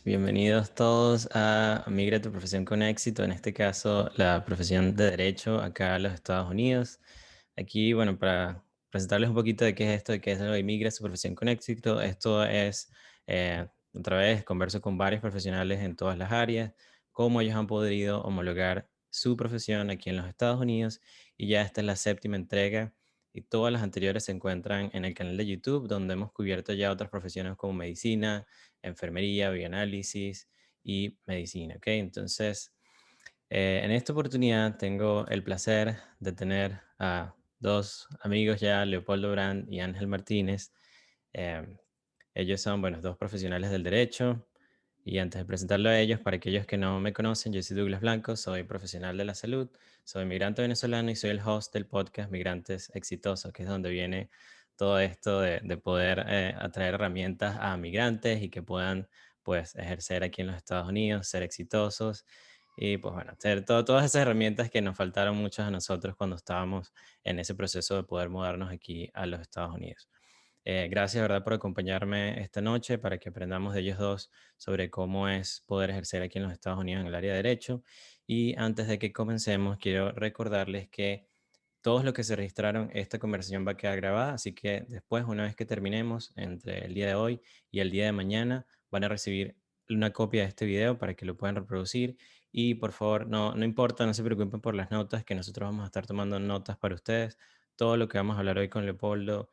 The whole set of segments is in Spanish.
Bienvenidos todos a Migra tu profesión con éxito, en este caso la profesión de Derecho acá en los Estados Unidos. Aquí, bueno, para presentarles un poquito de qué es esto, de qué es lo de Migra su profesión con éxito. Esto es, otra vez, converso con varios profesionales en todas las áreas, cómo ellos han podido homologar su profesión aquí en los Estados Unidos, y ya esta es la séptima entrega. Y todas las anteriores se encuentran en el canal de YouTube, donde hemos cubierto ya otras profesiones como medicina, enfermería, bioanálisis y medicina, ¿ok? Entonces, en esta oportunidad tengo el placer de tener a dos amigos ya, Leopoldo Brand y Ángel Martínez. Em, Ellos son, bueno, dos profesionales del derecho. Y antes de presentarlo a ellos, para aquellos que no me conocen, yo soy Douglas Blanco, soy profesional de la salud, soy migrante venezolano y soy el host del podcast Migrantes Exitosos, que es donde viene todo esto de poder atraer herramientas a migrantes y que puedan, pues, ejercer aquí en los Estados Unidos, ser exitosos y, pues, bueno, tener todas esas herramientas que nos faltaron muchos a nosotros cuando estábamos en ese proceso de poder mudarnos aquí a los Estados Unidos. Gracias, ¿verdad?, por acompañarme esta noche para que aprendamos de ellos dos sobre cómo es poder ejercer aquí en los Estados Unidos en el área de derecho. Y antes de que comencemos, quiero recordarles que todos los que se registraron, esta conversación va a quedar grabada, así que después, una vez que terminemos, entre el día de hoy y el día de mañana, van a recibir una copia de este video para que lo puedan reproducir. Y por favor, no importa, no se preocupen por las notas, que nosotros vamos a estar tomando notas para ustedes. Todo lo que vamos a hablar hoy con Leopoldo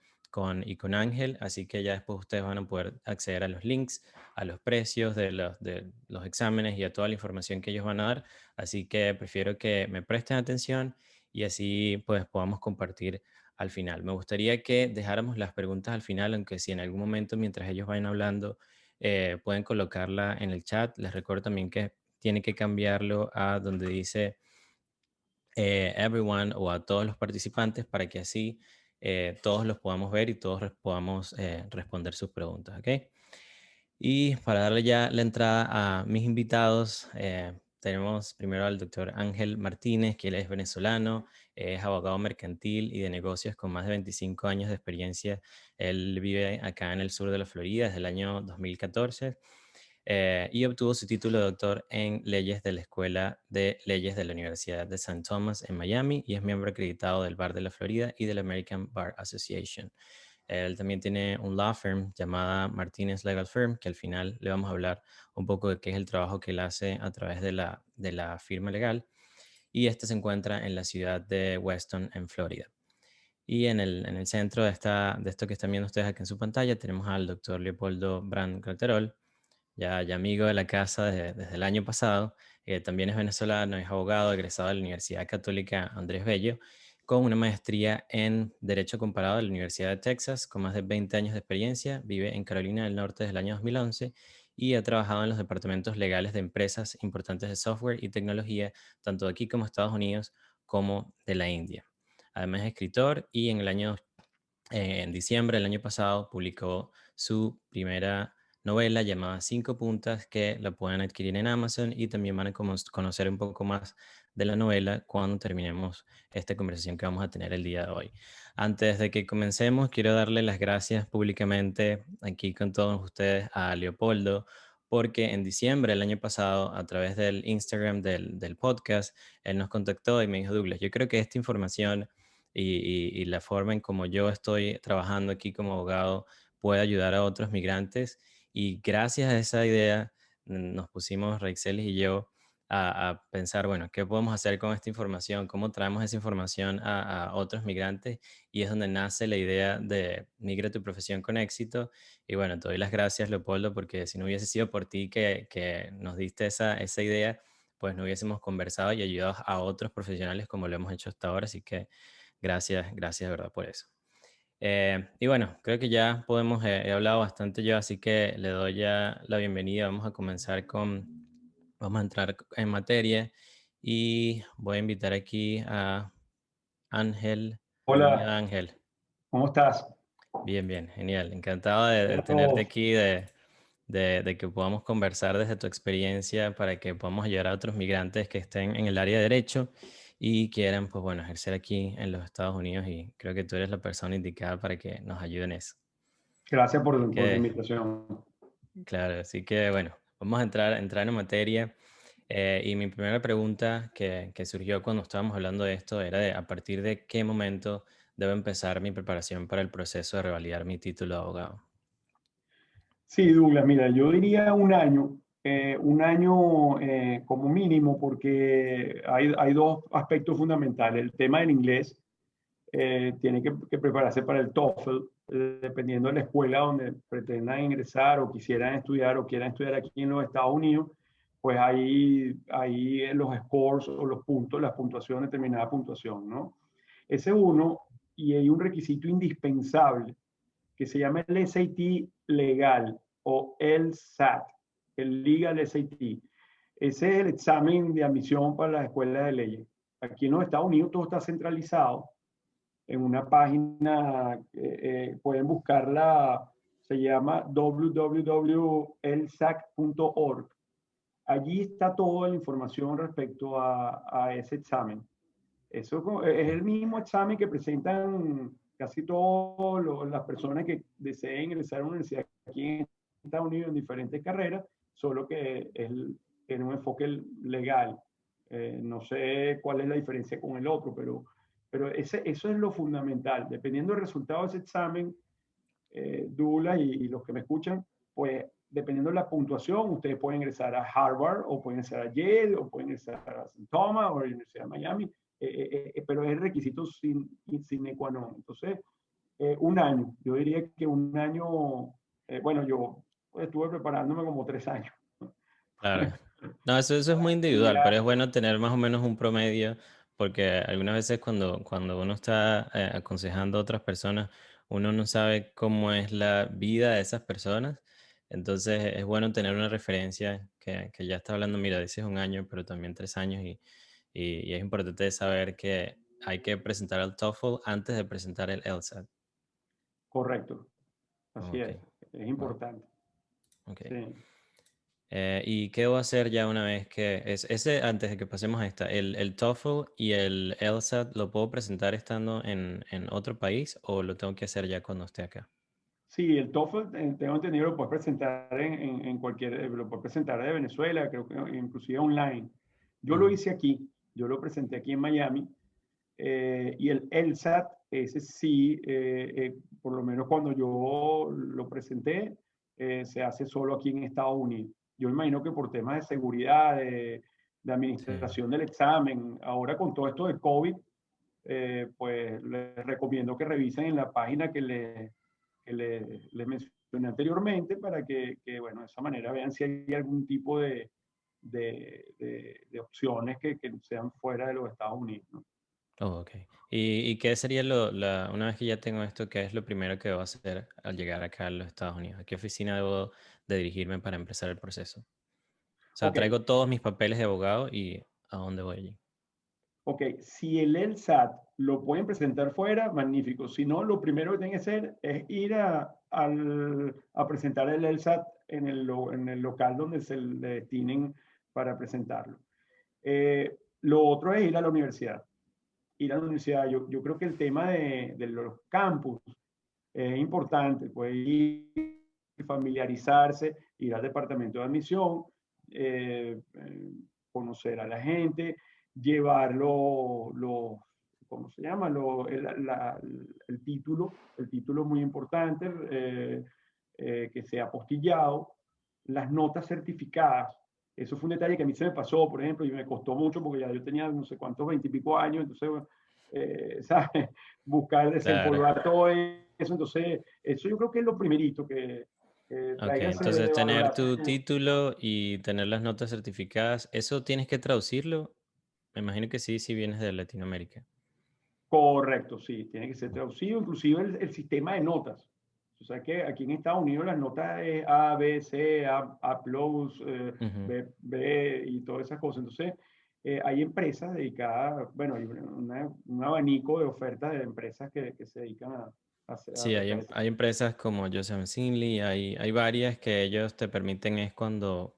y con Ángel, así que ya después ustedes van a poder acceder a los links, a los precios de los exámenes y a toda la información que ellos van a dar. Así que prefiero que me presten atención y así pues podamos compartir al final. Me gustaría que dejáramos las preguntas al final, aunque si en algún momento mientras ellos vayan hablando pueden colocarla en el chat. Les recuerdo también que tiene que cambiarlo a donde dice everyone o a todos los participantes para que así todos los podamos ver y todos podamos responder sus preguntas, ¿ok? Y para darle ya la entrada a mis invitados, tenemos primero al doctor Ángel Martínez, que él es venezolano, es abogado mercantil y de negocios con más de 25 años de experiencia. Él vive acá en el sur de la Florida desde el año 2014 y obtuvo su título de doctor en leyes de la Escuela de Leyes de la Universidad de St. Thomas en Miami y es miembro acreditado del Bar de la Florida y del American Bar Association. Él también tiene un law firm llamada Martinez Legal Firm, que al final le vamos a hablar un poco de qué es el trabajo que él hace a través de la firma legal. Y este se encuentra en la ciudad de Weston, en Florida. Y en el centro de esto que están viendo ustedes aquí en su pantalla, tenemos al doctor Leopoldo Brand Graterol, ya amigo de la casa desde el año pasado. También es venezolano, es abogado, egresado de la Universidad Católica Andrés Bello, con una maestría en Derecho Comparado de la Universidad de Texas, con más de 20 años de experiencia. Vive en Carolina del Norte desde el año 2011 y ha trabajado en los departamentos legales de empresas importantes de software y tecnología, tanto de aquí como Estados Unidos, como de la India. Además es escritor y en diciembre del año pasado publicó su primera novela llamada Cinco Puntas, que la pueden adquirir en Amazon y también van a conocer un poco más de la novela cuando terminemos esta conversación que vamos a tener el día de hoy. Antes de que comencemos, quiero darle las gracias públicamente aquí con todos ustedes a Leopoldo, porque en diciembre del año pasado, a través del Instagram del podcast, él nos contactó y me dijo: Douglas, yo creo que esta información y la forma en como yo estoy trabajando aquí como abogado puede ayudar a otros migrantes. Y gracias a esa idea nos pusimos, Reixeles y yo, a pensar, bueno, ¿qué podemos hacer con esta información? ¿Cómo traemos esa información a otros migrantes? Y es donde nace la idea de Migra tu profesión con éxito. Y bueno, te doy las gracias, Leopoldo, porque si no hubiese sido por ti que nos diste esa idea, pues no hubiésemos conversado y ayudado a otros profesionales como lo hemos hecho hasta ahora. Así que gracias, gracias, de verdad, por eso. Y bueno, creo que ya podemos, he hablado bastante yo, así que le doy ya la bienvenida. Vamos a comenzar vamos a entrar en materia y voy a invitar aquí a Ángel. Bienvenido, Hola, Ángel. ¿cómo estás? Bien, bien, genial. Encantado de Hola a tenerte todos. aquí, de que podamos conversar desde tu experiencia para que podamos ayudar a otros migrantes que estén en el área de derecho y quieran, pues bueno, ejercer aquí en los Estados Unidos, y creo que tú eres la persona indicada para que nos ayude en eso. Gracias Así por tu que, invitación. claro, así que bueno, vamos a entrar en materia. Y mi primera pregunta que surgió cuando estábamos hablando de esto era de a partir de qué momento debo empezar mi preparación para el proceso de revalidar mi título de abogado. Sí, Douglas, mira, yo diría un año como mínimo, porque hay dos aspectos fundamentales. El tema del inglés, tiene que prepararse para el TOEFL, dependiendo de la escuela donde pretendan ingresar o quisieran estudiar o quieran estudiar aquí en los Estados Unidos, pues ahí los scores o los puntos, las puntuaciones, determinada puntuación, ¿no? Ese es uno, y hay un requisito indispensable que se llama el SAT legal o el SAT, el Legal SAT. Ese es el examen de admisión para las escuelas de leyes. Aquí en los Estados Unidos todo está centralizado en una página, pueden buscarla, se llama www.elsac.org. Allí está toda la información respecto a ese examen. Eso es el mismo examen que presentan casi todas las personas que deseen ingresar a una universidad aquí en Estados Unidos en diferentes carreras, solo que tiene un enfoque legal. No sé cuál es la diferencia con el otro, pero eso es lo fundamental. Dependiendo del resultado de ese examen, Dula y los que me escuchan, pues dependiendo de la puntuación, ustedes pueden ingresar a Harvard o pueden ingresar a Yale o pueden ingresar a St. Thomas o a la Universidad de Miami, pero es requisito sine qua non. Entonces, un año, yo diría que un año, bueno, yo estuve preparándome como 3 años. Claro. No, eso es muy Y individual, pero ya, es bueno tener más o menos un promedio, porque algunas veces cuando uno está aconsejando a otras personas, uno no sabe cómo es la vida de esas personas. Entonces es bueno tener una referencia que ya está hablando, mira, dices un año, pero también 3 años, y es importante saber que hay que presentar el TOEFL antes de presentar el LSAT. correcto, así Ok, es wow, importante. ok. Sí. ¿Y qué debo hacer ya una vez que ese antes de que pasemos a esta, el TOEFL y el LSAT lo puedo presentar estando en otro país o lo tengo que hacer ya cuando esté acá? Sí, el TOEFL, tengo entendido, lo puedes presentar en cualquier, lo puedes presentar de Venezuela, creo que inclusive online. Yo lo Ujú. hice aquí, yo lo presenté aquí en Miami, y el LSAT, ese sí, por lo menos cuando yo lo presenté, se hace solo aquí en Estados Unidos. Yo imagino que por temas de seguridad, de Sí, administración del examen, ahora con todo esto de COVID, pues les recomiendo que revisen en la página les mencioné anteriormente para bueno, de esa manera vean si hay algún tipo de opciones que sean fuera de los Estados Unidos, ¿no? oh, ok. ¿Y qué sería una vez que ya tengo esto, qué es lo primero que debo hacer al llegar acá a los Estados Unidos? ¿A qué oficina debo de dirigirme para empezar el proceso? O sea, Ok, traigo todos mis papeles de abogado y ¿a dónde voy allí? ok, si el LSAT lo pueden presentar fuera, magnífico. Si no, lo primero que tienen que hacer es ir a presentar el LSAT en el local donde se le destinen para presentarlo. Lo otro es ir a la universidad. Ir a la universidad. Yo creo que el tema de los campus es importante. Puede ir, familiarizarse, ir al departamento de admisión, eh, eh, conocer a la gente, llevar ¿cómo se llama? El título es muy importante, que sea apostillado, las notas certificadas. Eso fue un detalle que a mí se me pasó, por ejemplo, y me costó mucho porque ya yo tenía no sé cuántos, 20 y pico años, entonces, bueno, ¿sabes? Buscar Claro. desempolvar todo eso. Entonces, eso yo creo que es lo primerito, que Ok, tráigase entonces de tener valorar. tu título y tener las notas certificadas, ¿eso tienes que traducirlo? Me imagino que sí, si vienes de Latinoamérica. Correcto, sí, tiene que ser traducido, inclusive el sistema de notas. O sea que aquí en Estados Unidos las notas es A, B, C, A plus, Ujú. B y todas esas cosas. Entonces, hay empresas dedicadas, bueno, hay un abanico de ofertas de empresas que se dedican a Sí, prestar ese. hay empresas como Joseph Sinley, hay varias que ellos te permiten es cuando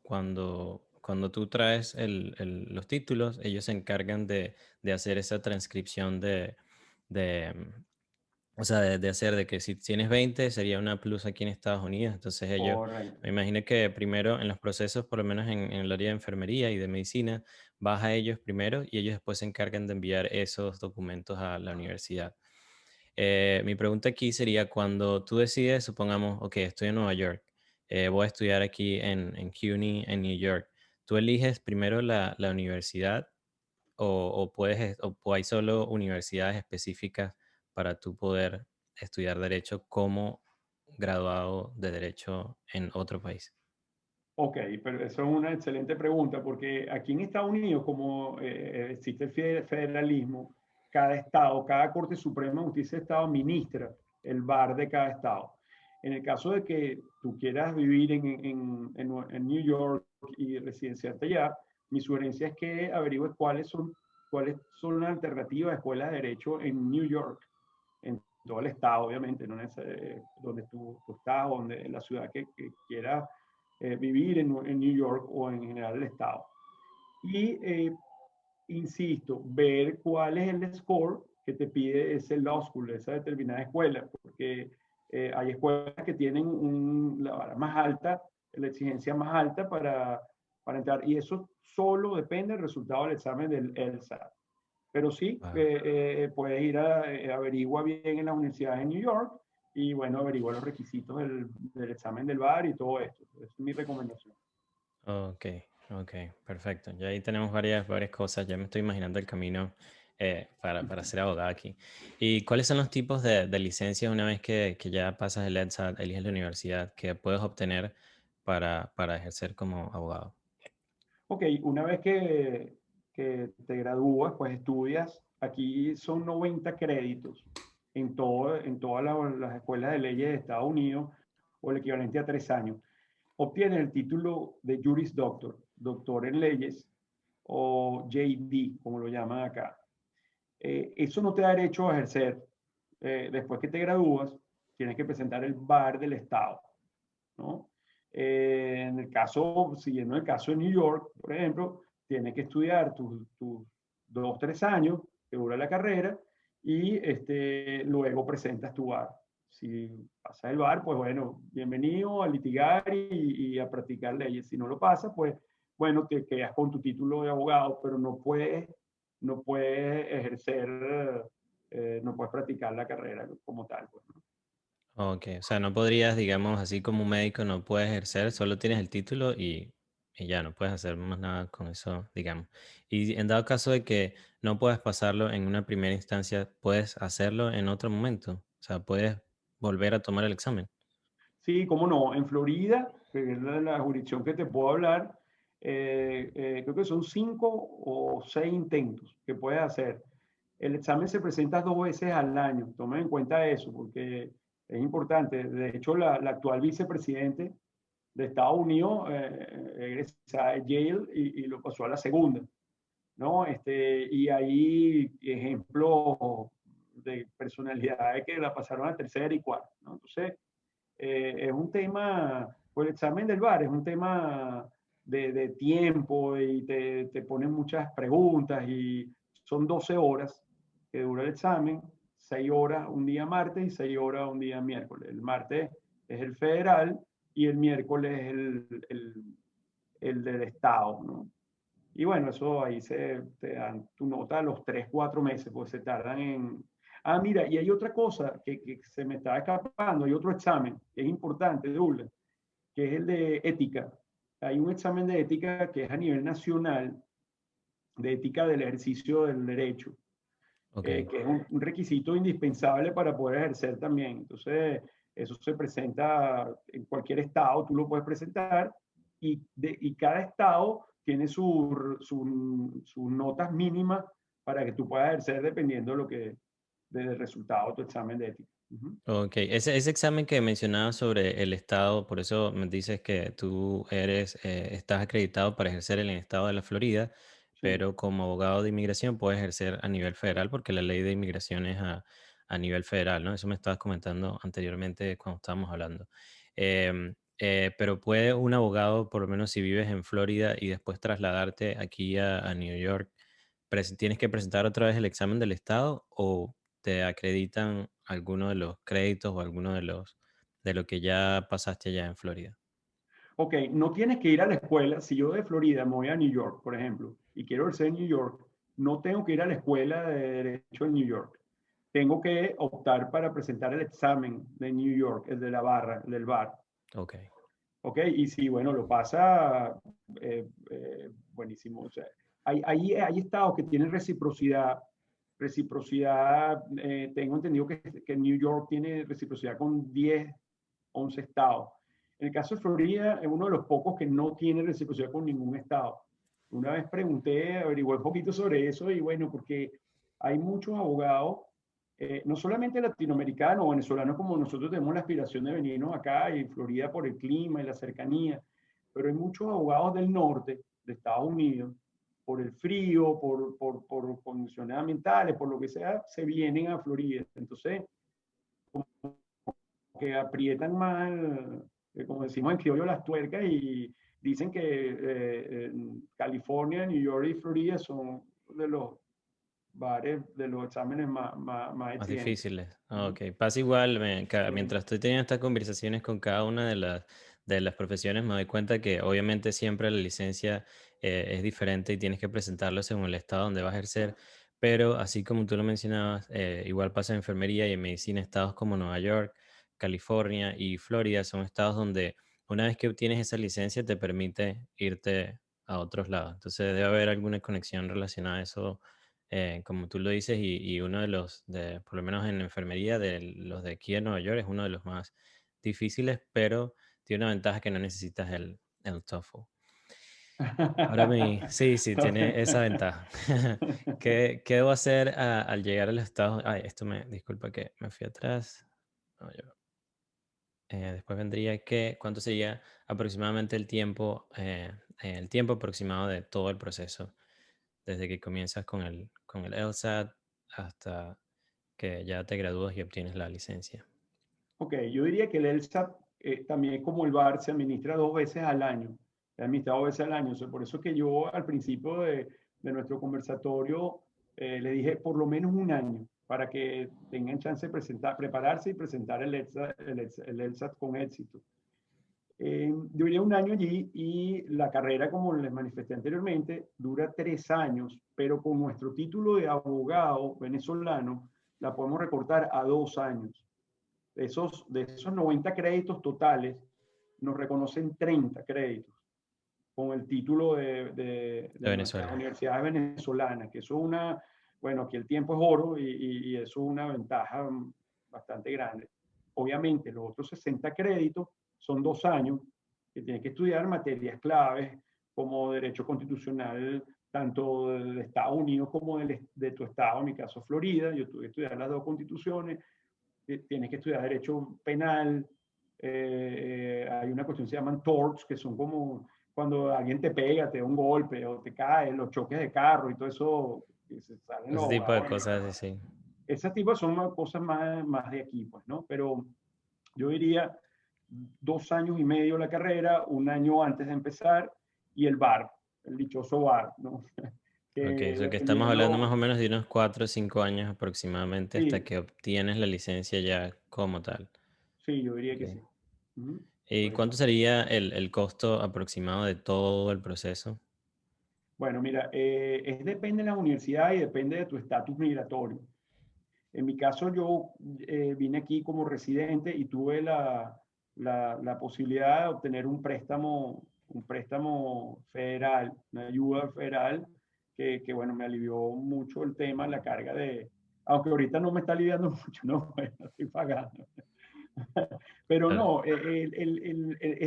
tú traes los títulos, ellos se encargan de hacer esa transcripción de, O sea, de hacer de que si tienes 20 sería una plus aquí en Estados Unidos. Entonces ellos, Correcto. me imagino que primero en los procesos, por lo menos en el área de enfermería y de medicina, vas a ellos primero y ellos después se encargan de enviar esos documentos a la universidad. Mi pregunta aquí sería, cuando tú decides, supongamos, ok, estoy en Nueva York, voy a estudiar aquí en CUNY, en New York, ¿tú eliges primero la universidad o puedes, o hay solo universidades específicas para tú poder estudiar derecho como graduado de derecho en otro país? Ok, pero eso es una excelente pregunta, porque aquí en Estados Unidos, como existe el federalismo, cada estado, cada Corte Suprema de Justicia de Estado ministra el bar de cada estado. En el caso de que tú quieras vivir en New York y residenciarte allá, mi sugerencia es que averigües cuáles son las alternativas de escuelas de derecho en New York, en todo el estado, obviamente, no donde tú estás, donde en la ciudad que quieras vivir en New York o en general el estado. Y insisto, ver cuál es el score que te pide ese law school, esa determinada escuela, porque hay escuelas que tienen la vara más alta, la exigencia más alta para entrar, y eso solo depende del resultado del examen del LSAT. Pero sí, Wow. puedes ir averigua bien en la Universidad de New York y bueno, averigua los requisitos del examen del bar y todo esto. Es mi recomendación. Ok, ok, perfecto. Ya ahí tenemos varias cosas. Ya me estoy imaginando el camino para ser abogado aquí. ¿Y cuáles son los tipos de licencias una vez que ya pasas el EDSAT, eliges la universidad, que puedes obtener para ejercer como abogado? Ok, una vez que te gradúas, pues estudias. Aquí son 90 créditos en todas las escuelas de leyes de Estados Unidos, o el equivalente a 3 años. Obtienes el título de Juris Doctor, doctor en leyes, o JD, como lo llaman acá. Eso no te da derecho a ejercer. Después que te gradúas, tienes que presentar el bar del estado, ¿no? En el caso, siguiendo el caso de New York, por ejemplo, tienes que estudiar tus 2, 3 años que dura la carrera y luego presentas tu bar. Si pasas el bar, pues bueno, bienvenido a litigar y a practicar leyes. Si no lo pasas, pues bueno, te quedas con tu título de abogado, pero no puedes ejercer, no puedes practicar la carrera como tal, pues, ¿no? Ok, o sea, no podrías, digamos, así como un médico no puedes ejercer, solo tienes el título y ya no puedes hacer más nada con eso, digamos. Y en dado caso de que no puedas pasarlo en una primera instancia, puedes hacerlo en otro momento. O sea, puedes volver a tomar el examen. Sí, cómo no. En Florida, que es la jurisdicción que te puedo hablar, creo que son 5 o 6 intentos que puedes hacer. El examen se presenta 2 veces al año. Tomen en cuenta eso, porque es importante. De hecho, la actual vicepresidente de Estados Unidos egresada de Yale y lo pasó a la segunda, ¿no? Y hay ejemplos de personalidades que la pasaron a tercera y cuarta, ¿no? Entonces, es un tema, pues el examen del bar es un tema de tiempo y te ponen muchas preguntas y son 12 horas que dura el examen, 6 horas un día martes y 6 horas un día miércoles. El martes es el federal y el miércoles es el del estado, ¿no? Y bueno, eso ahí te dan tu nota a los 3, 4 meses, porque se tardan en... Ah, mira, y hay otra cosa que se me estaba escapando, hay otro examen que es importante, Douglas, que es el de ética. Hay un examen de ética que es a nivel nacional, de ética del ejercicio del derecho, Ok. que es un requisito indispensable para poder ejercer también. Entonces, eso se presenta en cualquier estado, tú lo puedes presentar y cada estado tiene sus notas mínimas para que tú puedas ejercer dependiendo del resultado de tu examen de ética. Ujú. Ok, ese examen que mencionabas sobre el estado, por eso me dices que tú estás acreditado para ejercer en el estado de la Florida, Sí, pero como abogado de inmigración puedes ejercer a nivel federal porque la ley de inmigración es a nivel federal, ¿no? Eso me estabas comentando anteriormente cuando estábamos hablando. Pero puede un abogado, por lo menos si vives en Florida y después trasladarte aquí a New York, ¿tienes que presentar otra vez el examen del estado o te acreditan alguno de los créditos o alguno de lo que ya pasaste allá en Florida. Ok, no tienes que ir a la escuela. Si yo de Florida me voy a New York, por ejemplo, y quiero ejercer en New York, no tengo que ir a la escuela de Derecho en New York. Tengo que optar para presentar el examen de New York, el de la barra, el del bar. Ok, Ok, y si, bueno, lo pasa, buenísimo. O sea, hay estados que tienen reciprocidad. Reciprocidad, tengo entendido que New York tiene reciprocidad con 10 11 estados. En el caso de Florida, es uno de los pocos que no tiene reciprocidad con ningún estado. Una vez pregunté, averigué un poquito sobre eso y bueno, porque hay muchos abogados, no solamente latinoamericanos o venezolanos como nosotros tenemos la aspiración de venirnos acá y Florida por el clima y la cercanía, pero hay muchos abogados del norte de Estados Unidos, por el frío, por condiciones ambientales, por lo que sea, se vienen a Florida. Entonces, que aprietan más, como decimos en criollo, las tuercas y dicen que California, New York y Florida son de los bares, de los exámenes más más exigentes. difíciles. Uh Ah, -huh. ok, pasa igual, Sí. mientras estoy teniendo estas conversaciones con cada una de las profesiones, me doy cuenta que obviamente siempre la licencia es diferente y tienes que presentarlo según el estado donde vas a ejercer, pero así como tú lo mencionabas, igual pasa en enfermería y en medicina, estados como Nueva York, California y Florida son estados donde una vez que obtienes esa licencia te permite irte a otros lados. Entonces debe haber alguna conexión relacionada a eso, como tú lo dices, y uno de por lo menos en enfermería, de los de aquí en Nueva York, es uno de los más difíciles, pero tiene una ventaja que no necesitas el TOEFL. Sí, sí, tiene esa ventaja. ¿Qué debo hacer al llegar a los Estados? Ay, disculpa que me fui atrás. No, después vendría ¿cuánto sería aproximadamente el tiempo aproximado de todo el proceso, desde que comienzas con el LSAT hasta que ya te gradúas y obtienes la licencia? Ok, yo diría que el ELSAT también como el bar se administra 2 veces al año, se administra 2 veces al año. O sea, por eso que yo al principio de nuestro conversatorio le dije por lo menos un año para que tengan chance de prepararse y presentar el ELSAT con éxito. Yo diría un año allí y la carrera, como les manifesté anteriormente, dura 3 años, pero con nuestro título de abogado venezolano la podemos recortar a 2 años. De esos 90 créditos totales, nos reconocen 30 créditos con el título De de nuestras Venezuela. universidades venezolanas, que eso es bueno, aquí el tiempo es oro y eso es una ventaja bastante grande. Obviamente, los otros 60 créditos son 2 años que tienes que estudiar materias claves como derecho constitucional, tanto de Estados Unidos como de tu estado, en mi caso Florida. Yo tuve que estudiar las dos constituciones, tienes que estudiar derecho penal, hay una cuestión que se llaman torts, que son como cuando alguien te pega, te da un golpe o te cae, los choques de carro y todo eso, y se salen los Ese tipo de abogados. cosas, sí, sí. Esas tipos son cosas más de aquí, pues, ¿no? Pero yo diría 2 años y medio la carrera, un año antes de empezar, y el bar, el dichoso bar, ¿no? Ok, Que eso que estamos hablando más dependiendo, o menos de unos 4 o 5 años aproximadamente hasta sí, que obtienes la licencia ya como tal. sí, yo diría que Ok. sí. Ujú, ¿Y cuánto correcto. sería el costo aproximado de todo el proceso? Bueno, mira, depende de la universidad y depende de tu estatus migratorio. En mi caso, yo vine aquí como residente y tuve la posibilidad de obtener un préstamo federal, una ayuda federal, bueno, me alivió mucho el tema, la carga aunque ahorita no me está aliviando mucho, no, bueno, estoy pagando. Pero Claro. no,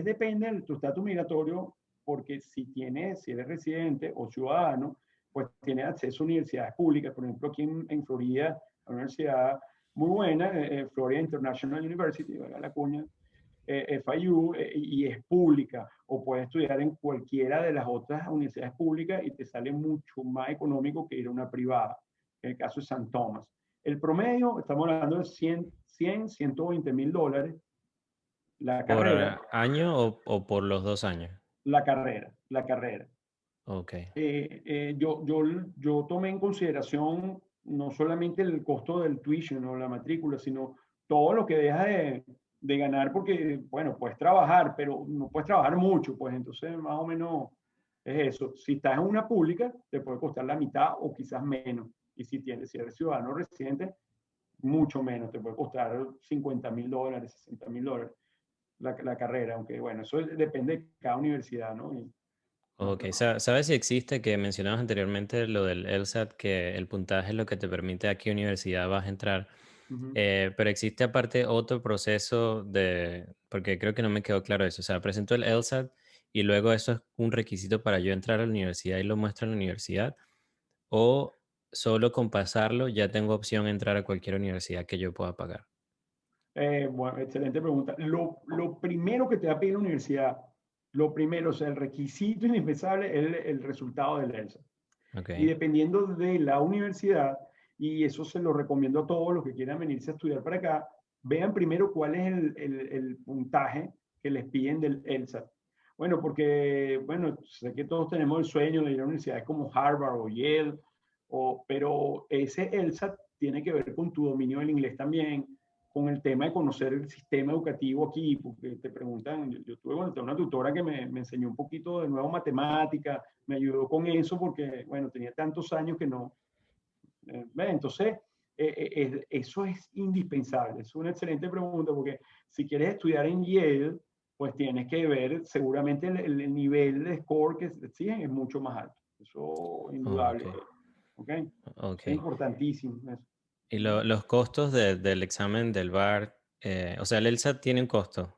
depende de tu estatus migratorio, porque si eres residente o ciudadano, pues tienes acceso a universidades públicas. Por ejemplo, aquí en Florida, una universidad muy buena, Florida International University, valga la cuña, FIU, y es pública, o puedes estudiar en cualquiera de las otras universidades públicas y te sale mucho más económico que ir a una privada, en el caso de San Tomás. El promedio, estamos hablando de 100, 120 mil dólares la ¿Por carrera, año o por los 2 años? la carrera. Ok. Yo tomé en consideración no solamente el costo del tuition o la matrícula, sino todo lo que deja de ganar porque, bueno, puedes trabajar, pero no puedes trabajar mucho, pues entonces más o menos es eso. Si estás en una pública, te puede costar la mitad o quizás menos. Y si eres ciudadano residente, mucho menos, te puede costar $50,000, $60,000 la carrera, aunque bueno, eso depende de cada universidad, ¿no? Y, Ok, ¿sabes si existe, que mencionabas anteriormente lo del LSAT, que el puntaje es lo que te permite a qué universidad vas a entrar? ujú. Pero existe aparte otro proceso porque creo que no me quedó claro eso, o sea, presento el LSAT y luego eso es un requisito para yo entrar a la universidad y lo muestro en la universidad, o solo con pasarlo ya tengo opción a entrar a cualquier universidad que yo pueda pagar. Bueno, excelente pregunta. Lo primero que te va a pedir la universidad, lo primero, o sea, el requisito indispensable es el resultado del ELSA. Ok, Y dependiendo de la universidad, y eso se lo recomiendo a todos los que quieran venirse a estudiar para acá, vean primero cuál es el puntaje que les piden del ELSA. Bueno, porque, bueno, sé que todos tenemos el sueño de ir a universidades como Harvard o Yale, pero ese ELSA tiene que ver con tu dominio del inglés también, con el tema de conocer el sistema educativo aquí, porque te preguntan, yo tuve bueno, una tutora que me enseñó un poquito de nuevo matemática, me ayudó con eso porque, bueno, tenía tantos años que no. Entonces, eso es indispensable. Es una excelente pregunta porque si quieres estudiar en Yale, pues tienes que ver seguramente el nivel de score que exigen es mucho más alto. Eso ok, indudable. ¿Ok? ok. Es importantísimo. Eso. ¿Y los costos del examen del bar, o sea, el LSAT tiene un costo?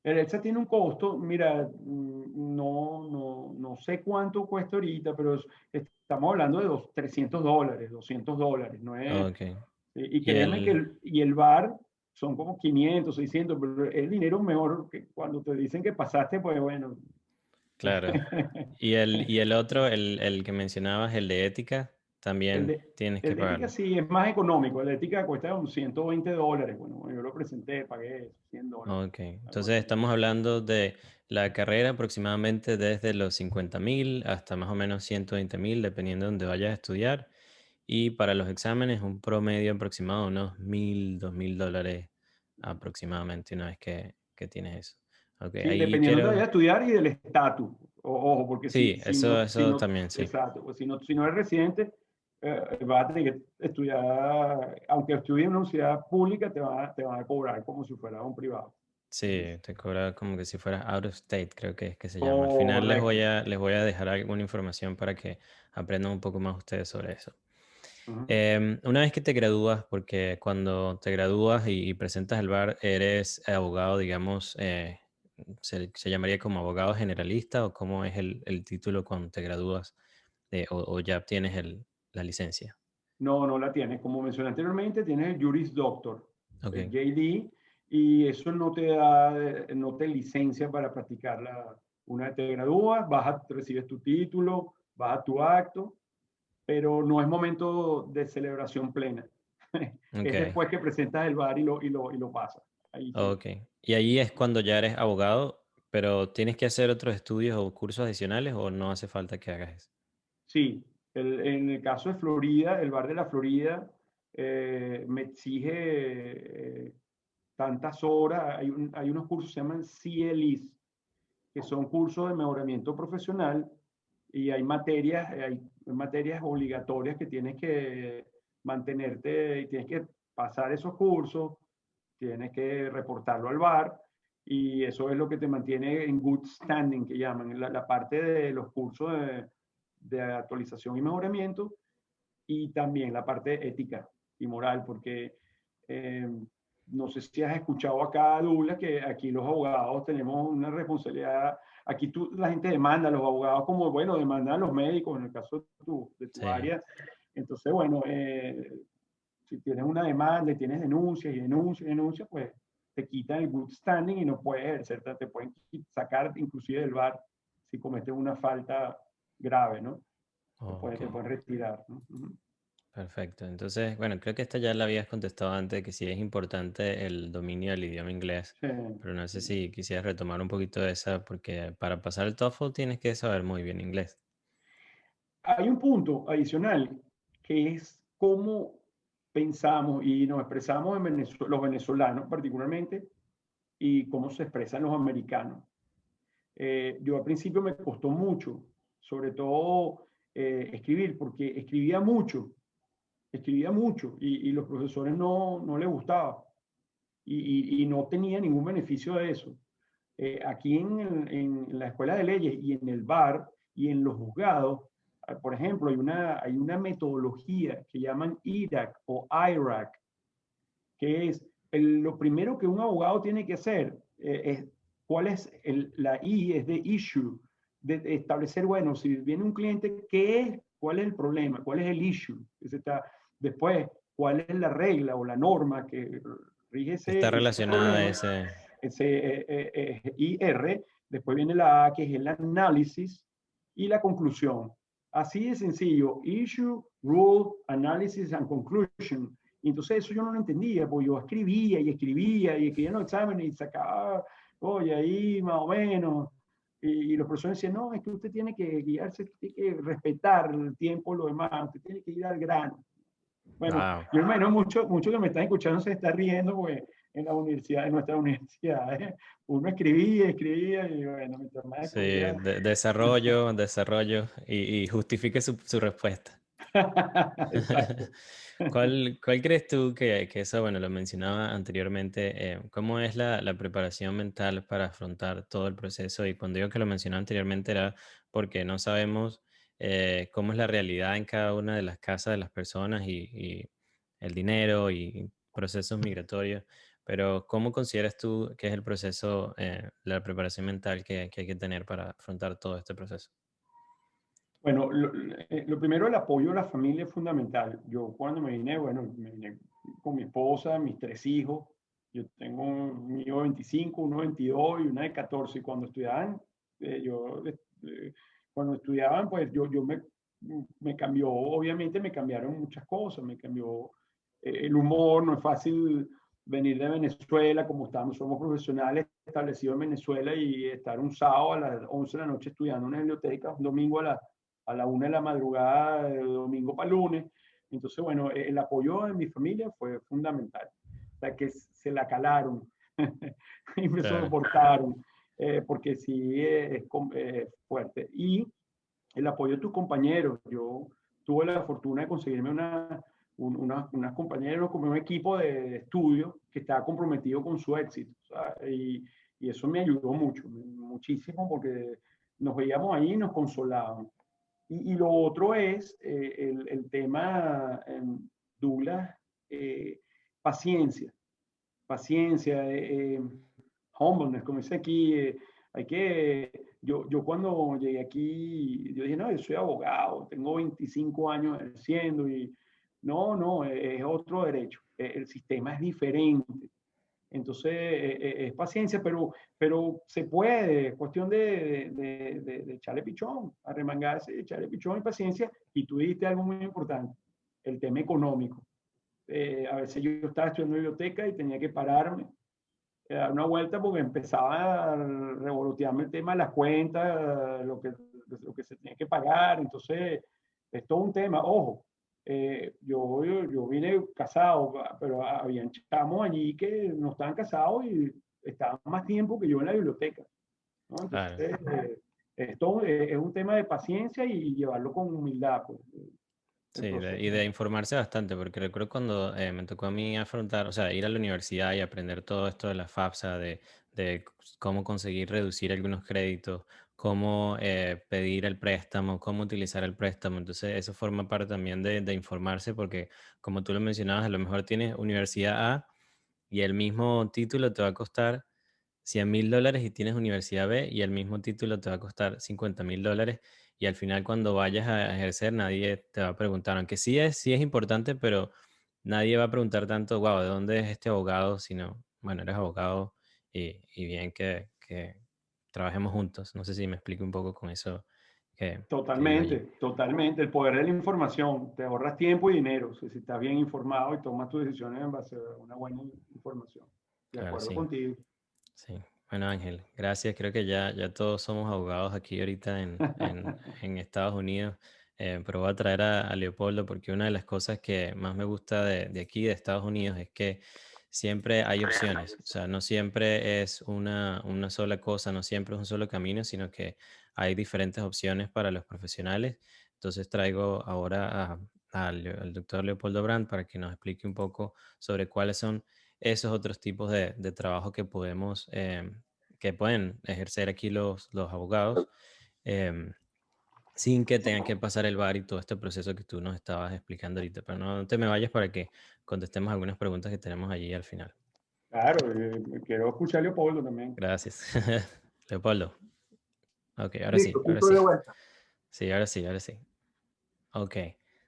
El ELSA tiene un costo, mira, no sé cuánto cuesta ahorita, pero estamos hablando de $300, $200, ¿no es? Ok. Y Y créeme que el, el bar son como 500, 600, pero el dinero mejor que cuando te dicen que pasaste, pues bueno. claro. Y el otro, el que mencionabas, el de ética, El también de, tienes que el de ética pagarlo. sí es más económico, el de ética cuesta unos $120. Bueno, yo lo presenté, pagué $100, Ok. algo Entonces así. estamos hablando de la carrera aproximadamente desde los 50,000 hasta más o menos 120,000, dependiendo de donde vayas a estudiar. Y para los exámenes, un promedio aproximado de unos 1,000, $2,000 aproximadamente una vez que tienes eso. Ok, Sí, ahí dependiendo de quiero. vaya a estudiar y del estatus. Ojo, porque Sí, eso también, sí. exacto, pues si no eres residente, vas a tener que estudiar, aunque estudies en una universidad pública, te van a cobrar como si fuera un privado. Sí, te cobra como que si fuera out of state, creo que es que se llama. Al final Correcto. les voy a dejar alguna información para que aprendan un poco más ustedes sobre eso. Ujú. Una vez que te gradúas, porque cuando te gradúas y presentas el bar, eres abogado, digamos, se llamaría como abogado generalista, o cómo es el título cuando te gradúas, o ya obtienes la licencia. No la tienes. Como mencioné anteriormente, tienes el Juris Doctor, el Ok, JD, y eso no te da, no te licencia para practicar una vez te gradúas, recibes tu título, vas a tu acto, pero no es momento de celebración plena. Es ok, después que presentas el bar y lo pasas. Ahí sí. ok. Y ahí es cuando ya eres abogado, pero ¿tienes que hacer otros estudios o cursos adicionales o no hace falta que hagas eso? Sí, en el caso de Florida, el bar de la Florida me exige tantas horas. Hay unos cursos que se llaman CLEs, que son cursos de mejoramiento profesional y hay materias obligatorias que tienes que mantenerte y tienes que pasar esos cursos, tienes que reportarlo al bar y eso es lo que te mantiene en good standing, que llaman, la parte de los cursos de actualización y mejoramiento y también la parte ética y moral, porque eh, no sé si has escuchado acá, Douglas, que aquí los abogados tenemos una responsabilidad. Aquí la gente demanda a los abogados como, bueno, demanda a los médicos en el caso de tu Sí. área. Entonces, bueno, si tienes una demanda y tienes denuncias y denuncias y denuncias, pues te quitan el good standing y no puedes ejercer, te pueden sacar inclusive del bar si cometes una falta grave, ¿no? Ok. Te pueden retirar, ¿no? Perfecto. Entonces, bueno, creo que esta ya la habías contestado antes, que sí es importante el dominio del idioma inglés, Sí, pero no sé sí. si quisieras retomar un poquito de esa, porque para pasar el TOEFL tienes que saber muy bien inglés. Hay un punto adicional que es cómo pensamos y nos expresamos en los venezolanos particularmente y cómo se expresan los americanos. Yo al principio me costó mucho, sobre todo escribir, porque escribía mucho y los profesores no les gustaba y no tenía ningún beneficio de eso. Aquí en la Escuela de Leyes y en el bar y en los juzgados, por ejemplo, hay una metodología que llaman IRAC o IRAC, que es lo primero que un abogado tiene que hacer, es cuál es la I, es de issue, de establecer, bueno, si viene un cliente, ¿qué es? ¿Cuál es el problema? ¿Cuál es el issue? Después, ¿cuál es la regla o la norma que rige Está ese relacionada a problema? ese... Ese IR, después viene la A, que es el análisis, y la conclusión. Así de sencillo, issue, rule, analysis and conclusion. Y entonces eso yo no lo entendía, porque yo escribía y escribía y escribía en los exámenes y sacaba, oye, ahí más o menos. Y los profesores decían, no, es que usted tiene que guiarse, tiene que respetar el tiempo, lo demás, usted tiene que ir al grano. Bueno, Wow. yo menos mucho que me están escuchando se está riendo porque en la universidad, en nuestra universidad, uno escribía y bueno, mientras más Sí, escribía. desarrollo y justifique su respuesta. Exacto. ¿Cuál crees tú que eso, bueno, lo mencionaba anteriormente, cómo es la preparación mental para afrontar todo el proceso? Y cuando digo que lo mencionaba anteriormente era porque no sabemos cómo es la realidad en cada una de las casas de las personas y el dinero y procesos migratorios. Pero ¿cómo consideras tú que es el proceso, la preparación mental que hay que tener para afrontar todo este proceso? Bueno, lo primero, el apoyo a la familia es fundamental. Yo cuando me vine, bueno, me vine con mi esposa, mis tres hijos. Yo tengo un hijo de 25, uno de 22 y una de 14. Y cuando estudiaban, cuando estudiaban, pues me cambió, obviamente me cambiaron muchas cosas. Me cambió el humor, no es fácil venir de Venezuela como estamos, somos profesionales establecidos en Venezuela y estar un sábado a las 11 de la noche estudiando en una biblioteca, un domingo a la 1 de la madrugada, de domingo para lunes. Entonces, bueno, el apoyo de mi familia fue fundamental. O sea, que se la calaron y me Claro, soportaron, porque sí fuerte. Y el apoyo de tus compañeros. Yo tuve la fortuna de conseguirme unas compañeros, como un equipo de estudio que estaba comprometido con su éxito. Y eso me ayudó mucho, muchísimo, porque nos veíamos ahí y nos consolaban. Y lo otro es el tema, Douglas, eh, paciencia, paciencia, humbleness, como dice aquí, hay que, yo cuando llegué aquí, yo dije, no, yo soy abogado, tengo 25 años ejerciendo y no, es otro derecho, el sistema es diferente. Entonces, es paciencia, pero se puede, es cuestión de echarle pichón, arremangarse, echarle pichón y paciencia. Y tú dijiste algo muy importante, el tema económico. A veces yo estaba estudiando en biblioteca y tenía que pararme, dar una vuelta porque empezaba a revolotearme el tema de las cuentas, lo que se tenía que pagar. Entonces, es todo un tema. Ojo, yo vine casado, pero habían chamos allí que no estaban casados y estaban más tiempo que yo en la biblioteca, ¿no? Entonces, claro. esto es un tema de paciencia y llevarlo con humildad, pues, el Sí, proceso. y de informarse bastante, porque recuerdo cuando me tocó a mí afrontar, o sea, ir a la universidad y aprender todo esto de la FAFSA, de cómo conseguir reducir algunos créditos, cómo pedir el préstamo, cómo utilizar el préstamo. Entonces, eso forma parte también de informarse, porque como tú lo mencionabas, a lo mejor tienes Universidad A y el mismo título te va a costar $100,000 y tienes Universidad B y el mismo título te va a costar $50,000 y al final cuando vayas a ejercer nadie te va a preguntar, aunque sí es importante, pero nadie va a preguntar tanto, wow, ¿de dónde es este abogado? Sino, bueno, eres abogado y bien que trabajemos juntos. No sé si me explico un poco con eso que digo allí. Totalmente, totalmente. El poder de la información. Te ahorras tiempo y dinero si estás bien informado y tomas tus decisiones en base a una buena información. De Claro, acuerdo sí. contigo. Sí, bueno Ángel, gracias. Creo que ya todos somos abogados aquí ahorita en Estados Unidos. pero voy a traer a Leopoldo porque una de las cosas que más me gusta de aquí, de Estados Unidos, es que siempre hay opciones. O sea, no siempre es una sola cosa, no siempre es un solo camino, sino que hay diferentes opciones para los profesionales. Entonces traigo ahora al doctor Leopoldo Brandt para que nos explique un poco sobre cuáles son esos otros tipos de trabajo que podemos, que pueden ejercer aquí los abogados. em, Sin que tengan que pasar el bar y todo este proceso que tú nos estabas explicando ahorita. Pero no te me vayas para que contestemos algunas preguntas que tenemos allí al final. Claro, quiero escuchar a Leopoldo también. Gracias. Leopoldo. Ok, ahora sí, Listo, ahora punto de sí. vuelta. Sí, ahora sí, ahora sí. Ok.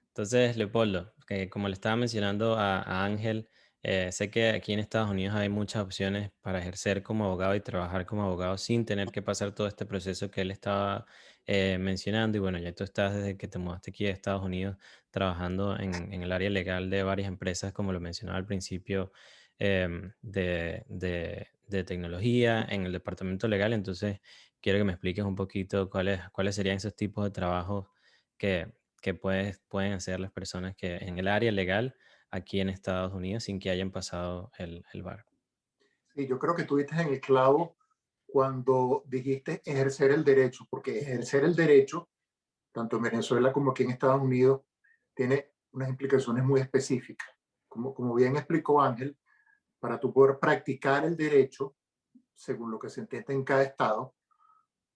Entonces, Leopoldo, que como le estaba mencionando a Ángel, sé que aquí en Estados Unidos hay muchas opciones para ejercer como abogado y trabajar como abogado sin tener que pasar todo este proceso que él estaba mencionando. Y bueno, ya tú estás desde que te mudaste aquí a Estados Unidos trabajando en el área legal de varias empresas, como lo mencionaba al principio, de tecnología en el departamento legal. Entonces, quiero que me expliques un poquito cuáles serían esos tipos de trabajos que pueden hacer las personas que en el área legal aquí en Estados Unidos sin que hayan pasado el bar. Sí, yo creo que tú diste en el clavo cuando dijiste ejercer el derecho, porque ejercer el derecho, tanto en Venezuela como aquí en Estados Unidos, tiene unas implicaciones muy específicas. Como bien explicó Ángel, para tú poder practicar el derecho, según lo que se entiende en cada estado,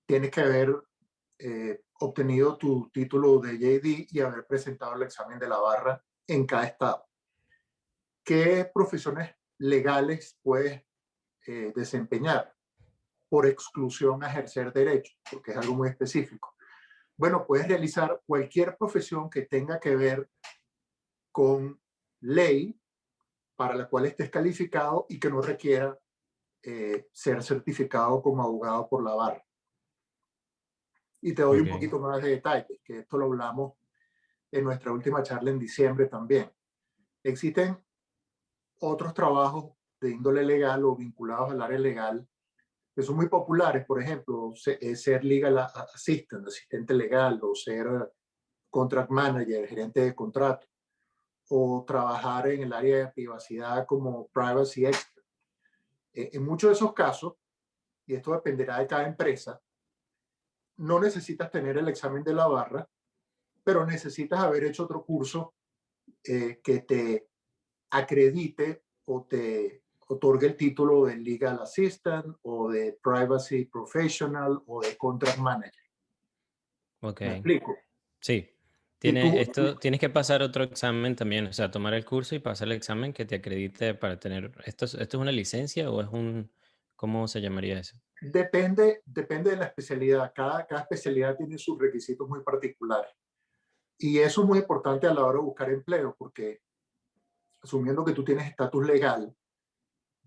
tienes que haber obtenido tu título de JD y haber presentado el examen de la barra en cada estado. ¿Qué profesiones legales puedes desempeñar por exclusión a ejercer derecho? Porque es algo muy específico. Bueno, puedes realizar cualquier profesión que tenga que ver con ley para la cual estés calificado y que no requiera ser certificado como abogado por la barra. Y te doy un Ok, poquito más de detalles, que esto lo hablamos en nuestra última charla en diciembre también. Existen otros trabajos de índole legal o vinculados al área legal que son muy populares, por ejemplo, ser legal assistant, asistente legal, o ser contract manager, gerente de contrato, o trabajar en el área de privacidad como privacy expert. En muchos de esos casos, y esto dependerá de cada empresa, no necesitas tener el examen de la barra, pero necesitas haber hecho otro curso que te acredite o te otorgue el título de Legal Assistant o de Privacy Professional o de Contract Manager. ok. ¿Me explico? Sí. Si tú, Tienes que pasar otro examen también, o sea, tomar el curso y pasar el examen que te acredite para tener. ¿Esto es una licencia o es cómo se llamaría eso? depende de la especialidad. Cada especialidad tiene sus requisitos muy particulares. Y eso es muy importante a la hora de buscar empleo, porque asumiendo que tú tienes estatus legal,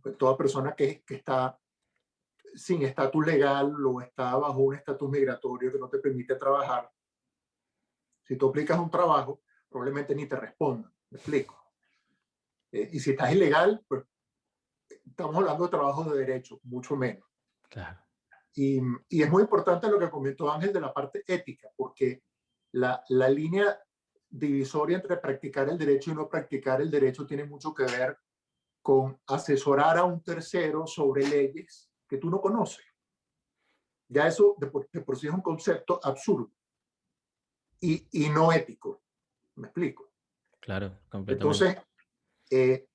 pues toda persona que está sin estatus legal o está bajo un estatus migratorio que no te permite trabajar, si tú aplicas un trabajo, probablemente ni te respondan. ¿Me explico? Y si estás ilegal, pues estamos hablando de trabajo de derecho, mucho menos. Claro. Y es muy importante lo que comentó Ángel de la parte ética, porque la línea divisoria entre practicar el derecho y no practicar el derecho tiene mucho que ver con asesorar a un tercero sobre leyes que tú no conoces. Ya eso de por sí es un concepto absurdo y no ético. ¿Me explico? Claro, completamente. Entonces, eh,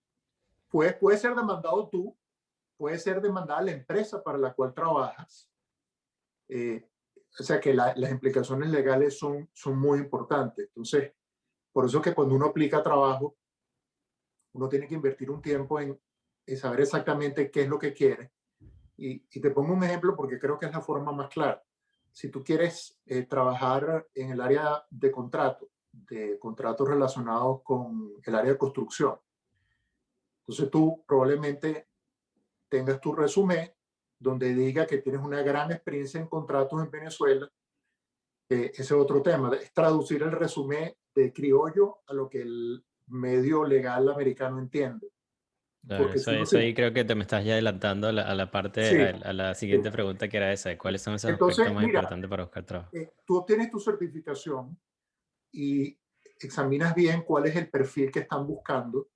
puede ser demandado tú, puede ser demandada la empresa para la cual trabajas. Eh, o sea que las implicaciones legales son muy importantes. Entonces, por eso es que cuando uno aplica trabajo, uno tiene que invertir un tiempo en saber exactamente qué es lo que quiere. Y te pongo un ejemplo porque creo que es la forma más clara. Si tú quieres trabajar en el área de contratos relacionados con el área de construcción, entonces tú probablemente tengas tu resumen donde diga que tienes una gran experiencia en contratos en Venezuela. Ese es otro tema, es traducir el resumen de criollo a lo que el medio legal americano entiende. Claro, Porque eso, si uno eso se... ahí creo que te me estás ya adelantando a la parte, Sí, a la sí. siguiente pregunta que era esa, de cuáles son esos aspectos Entonces, más mira, importantes para buscar trabajo. tú obtienes tu certificación y examinas bien cuál es el perfil que están buscando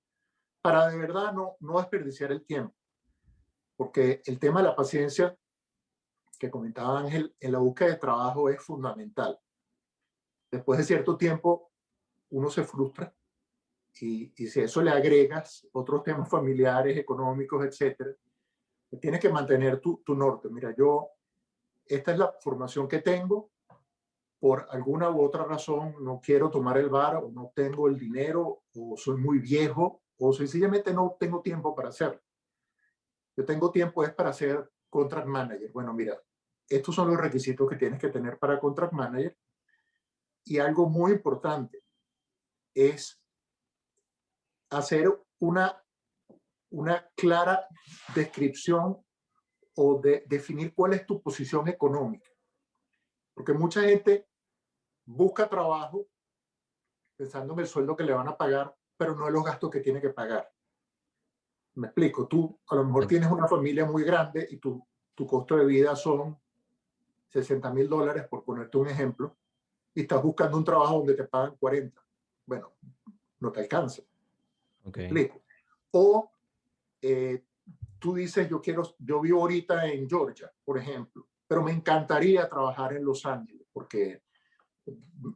para de verdad no desperdiciar el tiempo. Porque el tema de la paciencia que comentaba Ángel en la búsqueda de trabajo es fundamental. Después de cierto tiempo uno se frustra y si a eso le agregas otros temas familiares, económicos, etcétera, tienes que mantener tu norte. Mira, esta es la formación que tengo, por alguna u otra razón no quiero tomar el VAR o no tengo el dinero o soy muy viejo o sencillamente no tengo tiempo para hacerlo. Yo tengo tiempo es para ser contract manager. Bueno, mira, estos son los requisitos que tienes que tener para contract manager y algo muy importante es hacer una clara descripción o definir cuál es tu posición económica. Porque mucha gente busca trabajo pensando en el sueldo que le van a pagar, pero no en los gastos que tiene que pagar. Me explico, tú a lo mejor tienes una familia muy grande y tu costo de vida son $60,000, por ponerte un ejemplo, y estás buscando un trabajo donde te pagan 40. Bueno, no te alcanza. Okay. ¿Me explico? O tú dices, yo vivo ahorita en Georgia, por ejemplo, pero me encantaría trabajar en Los Ángeles, porque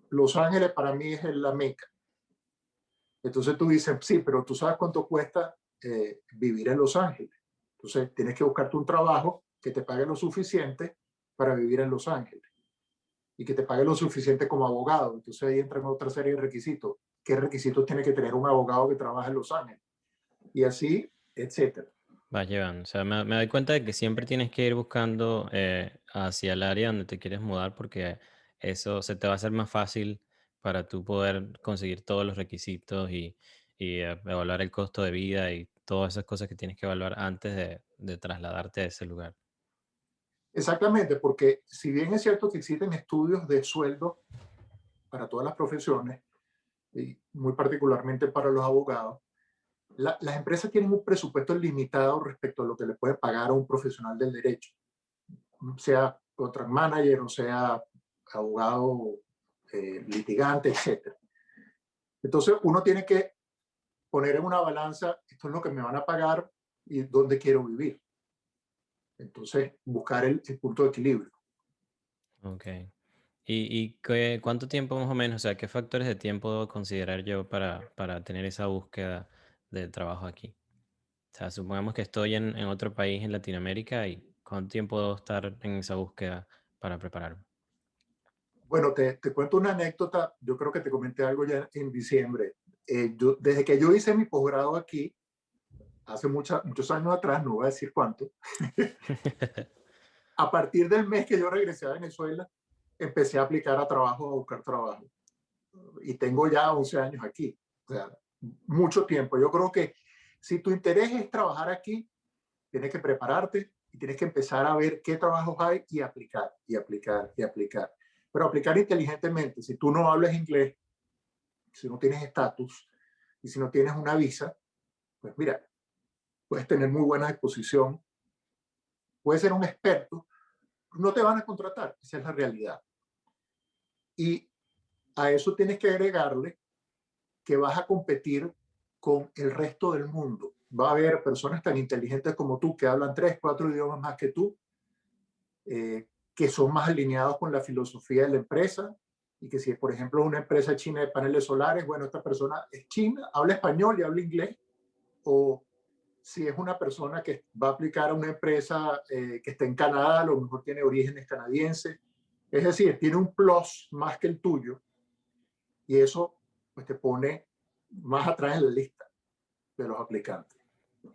Los Ángeles para mí es la meca. Entonces tú dices, sí, pero tú sabes cuánto cuesta vivir en Los Ángeles. Entonces tienes que buscarte un trabajo que te pague lo suficiente para vivir en Los Ángeles y que te pague lo suficiente como abogado. Entonces ahí entran otra serie de requisitos. ¿Qué requisitos tiene que tener un abogado que trabaja en Los Ángeles? Y así, etcétera. Vas llevando. O sea, me doy cuenta de que siempre tienes que ir buscando hacia el área donde te quieres mudar porque eso se te va a hacer más fácil para tú poder conseguir todos los requisitos y evaluar el costo de vida y todas esas cosas que tienes que evaluar antes de trasladarte a ese lugar. Exactamente, porque si bien es cierto que existen estudios de sueldo para todas las profesiones, y muy particularmente para los abogados, las empresas tienen un presupuesto limitado respecto a lo que le puede pagar a un profesional del derecho, sea contract manager o sea abogado, litigante, etc. Entonces uno tiene que poner en una balanza, esto es lo que me van a pagar y dónde quiero vivir. Entonces buscar el punto de equilibrio. Ok. ¿Y cuánto tiempo más o menos? O sea, ¿qué factores de tiempo debo considerar yo para tener esa búsqueda de trabajo aquí? O sea, supongamos que estoy en otro país en Latinoamérica y ¿cuánto tiempo debo estar en esa búsqueda para prepararme? Bueno, te cuento una anécdota. Yo creo que te comenté algo ya en diciembre. Desde que yo hice mi posgrado aquí, hace muchos años atrás, no voy a decir cuánto, a partir del mes que yo regresé a Venezuela, empecé a aplicar a trabajo, a buscar trabajo. Y tengo ya 11 años aquí. O sea, mucho tiempo. Yo creo que si tu interés es trabajar aquí, tienes que prepararte y tienes que empezar a ver qué trabajos hay y aplicar, y aplicar, y aplicar. Pero aplicar inteligentemente. Si tú no hablas inglés, si no tienes estatus y si no tienes una visa, pues mira, puedes tener muy buena exposición, puedes ser un experto, no te van a contratar, esa es la realidad. Y a eso tienes que agregarle que vas a competir con el resto del mundo. Va a haber personas tan inteligentes como tú que hablan 3, 4 idiomas más que tú, que son más alineados con la filosofía de la empresa y que si, por ejemplo, es una empresa china de paneles solares, bueno, esta persona es china, habla español y habla inglés, o si es una persona que va a aplicar a una empresa que está en Canadá, a lo mejor tiene orígenes canadienses, es decir, tiene un plus más que el tuyo y eso pues te pone más atrás en la lista de los aplicantes.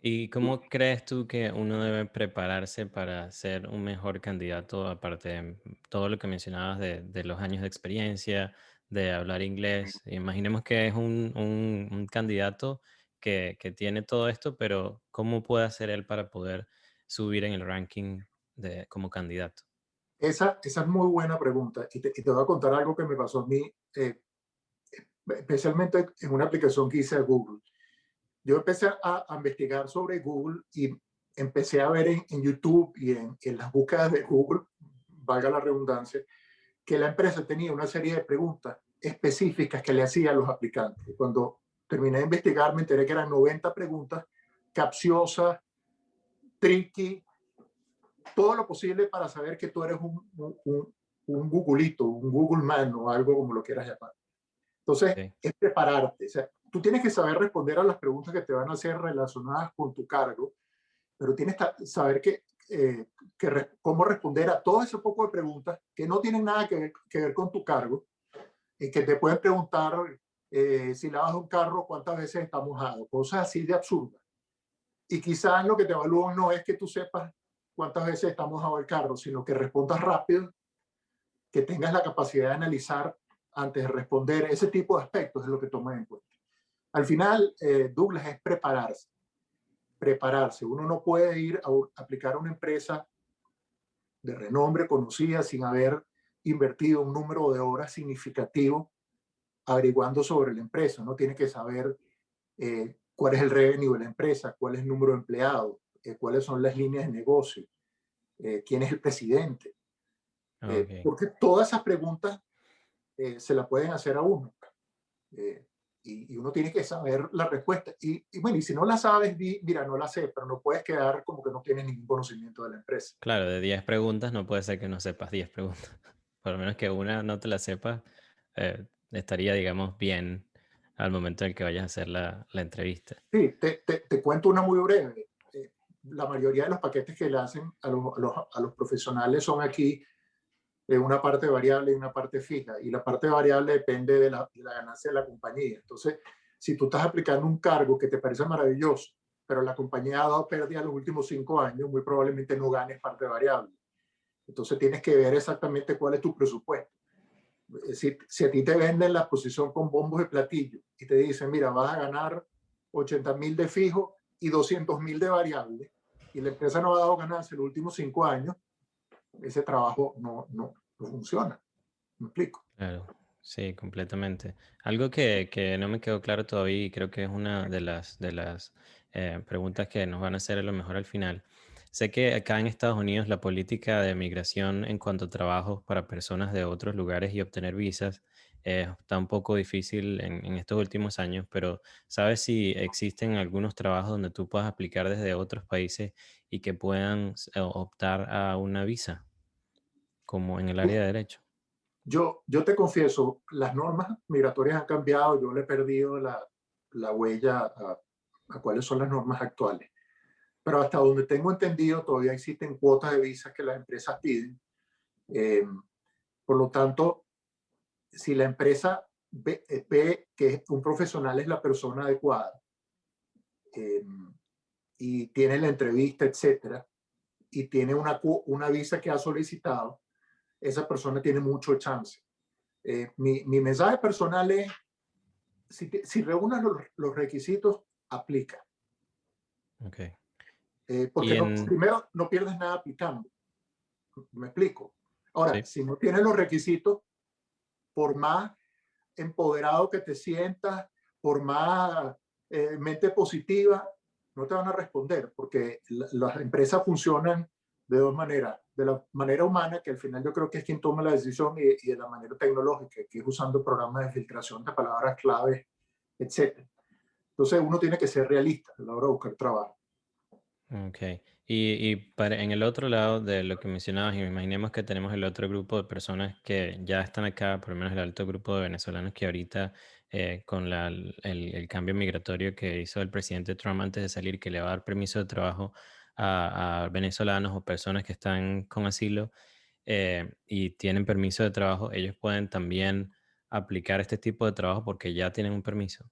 ¿Y cómo crees tú que uno debe prepararse para ser un mejor candidato, aparte de todo lo que mencionabas de los años de experiencia, de hablar inglés? Imaginemos que es un candidato que tiene todo esto, pero ¿cómo puede hacer él para poder subir en el ranking como candidato? Esa es muy buena pregunta y te voy a contar algo que me pasó a mí, especialmente en una aplicación que hice a Google. Yo empecé a investigar sobre Google y empecé a ver en YouTube y en las búsquedas de Google, valga la redundancia, que la empresa tenía una serie de preguntas específicas que le hacía a los aplicantes. Cuando terminé de investigar, me enteré que eran 90 preguntas capciosas, tricky, todo lo posible para saber que tú eres un Googleito, un Google Man o algo como lo quieras llamar. Entonces, Sí. es prepararte. O sea, tú tienes que saber responder a las preguntas que te van a hacer relacionadas con tu cargo, pero tienes que saber cómo responder a todo ese poco de preguntas que no tienen nada que ver con tu cargo y que te pueden preguntar si lavas un carro, cuántas veces está mojado, cosas así de absurdas. Y quizás lo que te evalúan no es que tú sepas cuántas veces está mojado el carro, sino que respondas rápido, que tengas la capacidad de analizar antes de responder. Ese tipo de aspectos es lo que toman en cuenta. Al final, Douglas, es prepararse. Prepararse. Uno no puede ir a aplicar a una empresa de renombre conocida sin haber invertido un número de horas significativo averiguando sobre la empresa. Uno tiene que saber cuál es el revenue de la empresa, cuál es el número de empleados, cuáles son las líneas de negocio, quién es el presidente. Okay. Porque todas esas preguntas se la pueden hacer a uno. Y uno tiene que saber la respuesta. Bueno, y si no la sabes, mira, no la sé, pero no puedes quedar como que no tienes ningún conocimiento de la empresa. Claro, de 10 preguntas no puede ser que no sepas 10 preguntas. Por lo menos que una no te la sepas, estaría, digamos, bien al momento en que vayas a hacer la entrevista. Sí, te cuento una muy breve. La mayoría de los paquetes que le hacen a los profesionales son aquí una parte variable y una parte fija. Y la parte variable depende de la ganancia de la compañía. Entonces, si tú estás aplicando un cargo que te parece maravilloso, pero la compañía ha dado pérdida en los últimos 5 años, muy probablemente no ganes parte variable. Entonces, tienes que ver exactamente cuál es tu presupuesto. Si a ti te venden la posición con bombos y platillos y te dicen, mira, vas a ganar 80.000 de fijo y 200.000 de variable, y la empresa no ha dado ganancia en los últimos 5 años, ese trabajo no funciona. ¿Me explico? Claro, sí, completamente. Algo que no me quedó claro todavía y creo que es una de las preguntas que nos van a hacer a lo mejor al final. Sé que acá en Estados Unidos la política de migración en cuanto a trabajos para personas de otros lugares y obtener visas está un poco difícil en estos últimos años, pero ¿sabes si existen algunos trabajos donde tú puedas aplicar desde otros países y que puedan optar a una visa, como en el área de derecho? Yo te confieso, las normas migratorias han cambiado, yo le he perdido la huella a cuáles son las normas actuales. Pero hasta donde tengo entendido, todavía existen cuotas de visas que las empresas piden. Eh, por lo tanto, si la empresa ve que un profesional es la persona adecuada eh, y tiene la entrevista, etcétera, y tiene una visa que ha solicitado, esa persona tiene mucho chance. Mi mensaje personal es, si reúnes los requisitos, aplica. Okay. Y Porque en... primero, no pierdes nada aplicando. ¿Me explico? Ahora, Sí. si no tienes los requisitos, por más empoderado que te sientas, por más mente positiva, no te van a responder, porque las empresas funcionan de dos maneras. De la manera humana, que al final yo creo que es quien toma la decisión, y de la manera tecnológica, que es usando programas de filtración de palabras claves, etc. Entonces uno tiene que ser realista a la hora de buscar trabajo. Okay. Y en el otro lado de lo que mencionabas, y imaginemos que tenemos el otro grupo de personas que ya están acá, por lo menos el alto grupo de venezolanos que ahorita con el cambio migratorio que hizo el presidente Trump antes de salir, que le va a dar permiso de trabajo a venezolanos o personas que están con asilo y tienen permiso de trabajo, ellos pueden también aplicar este tipo de trabajo porque ya tienen un permiso.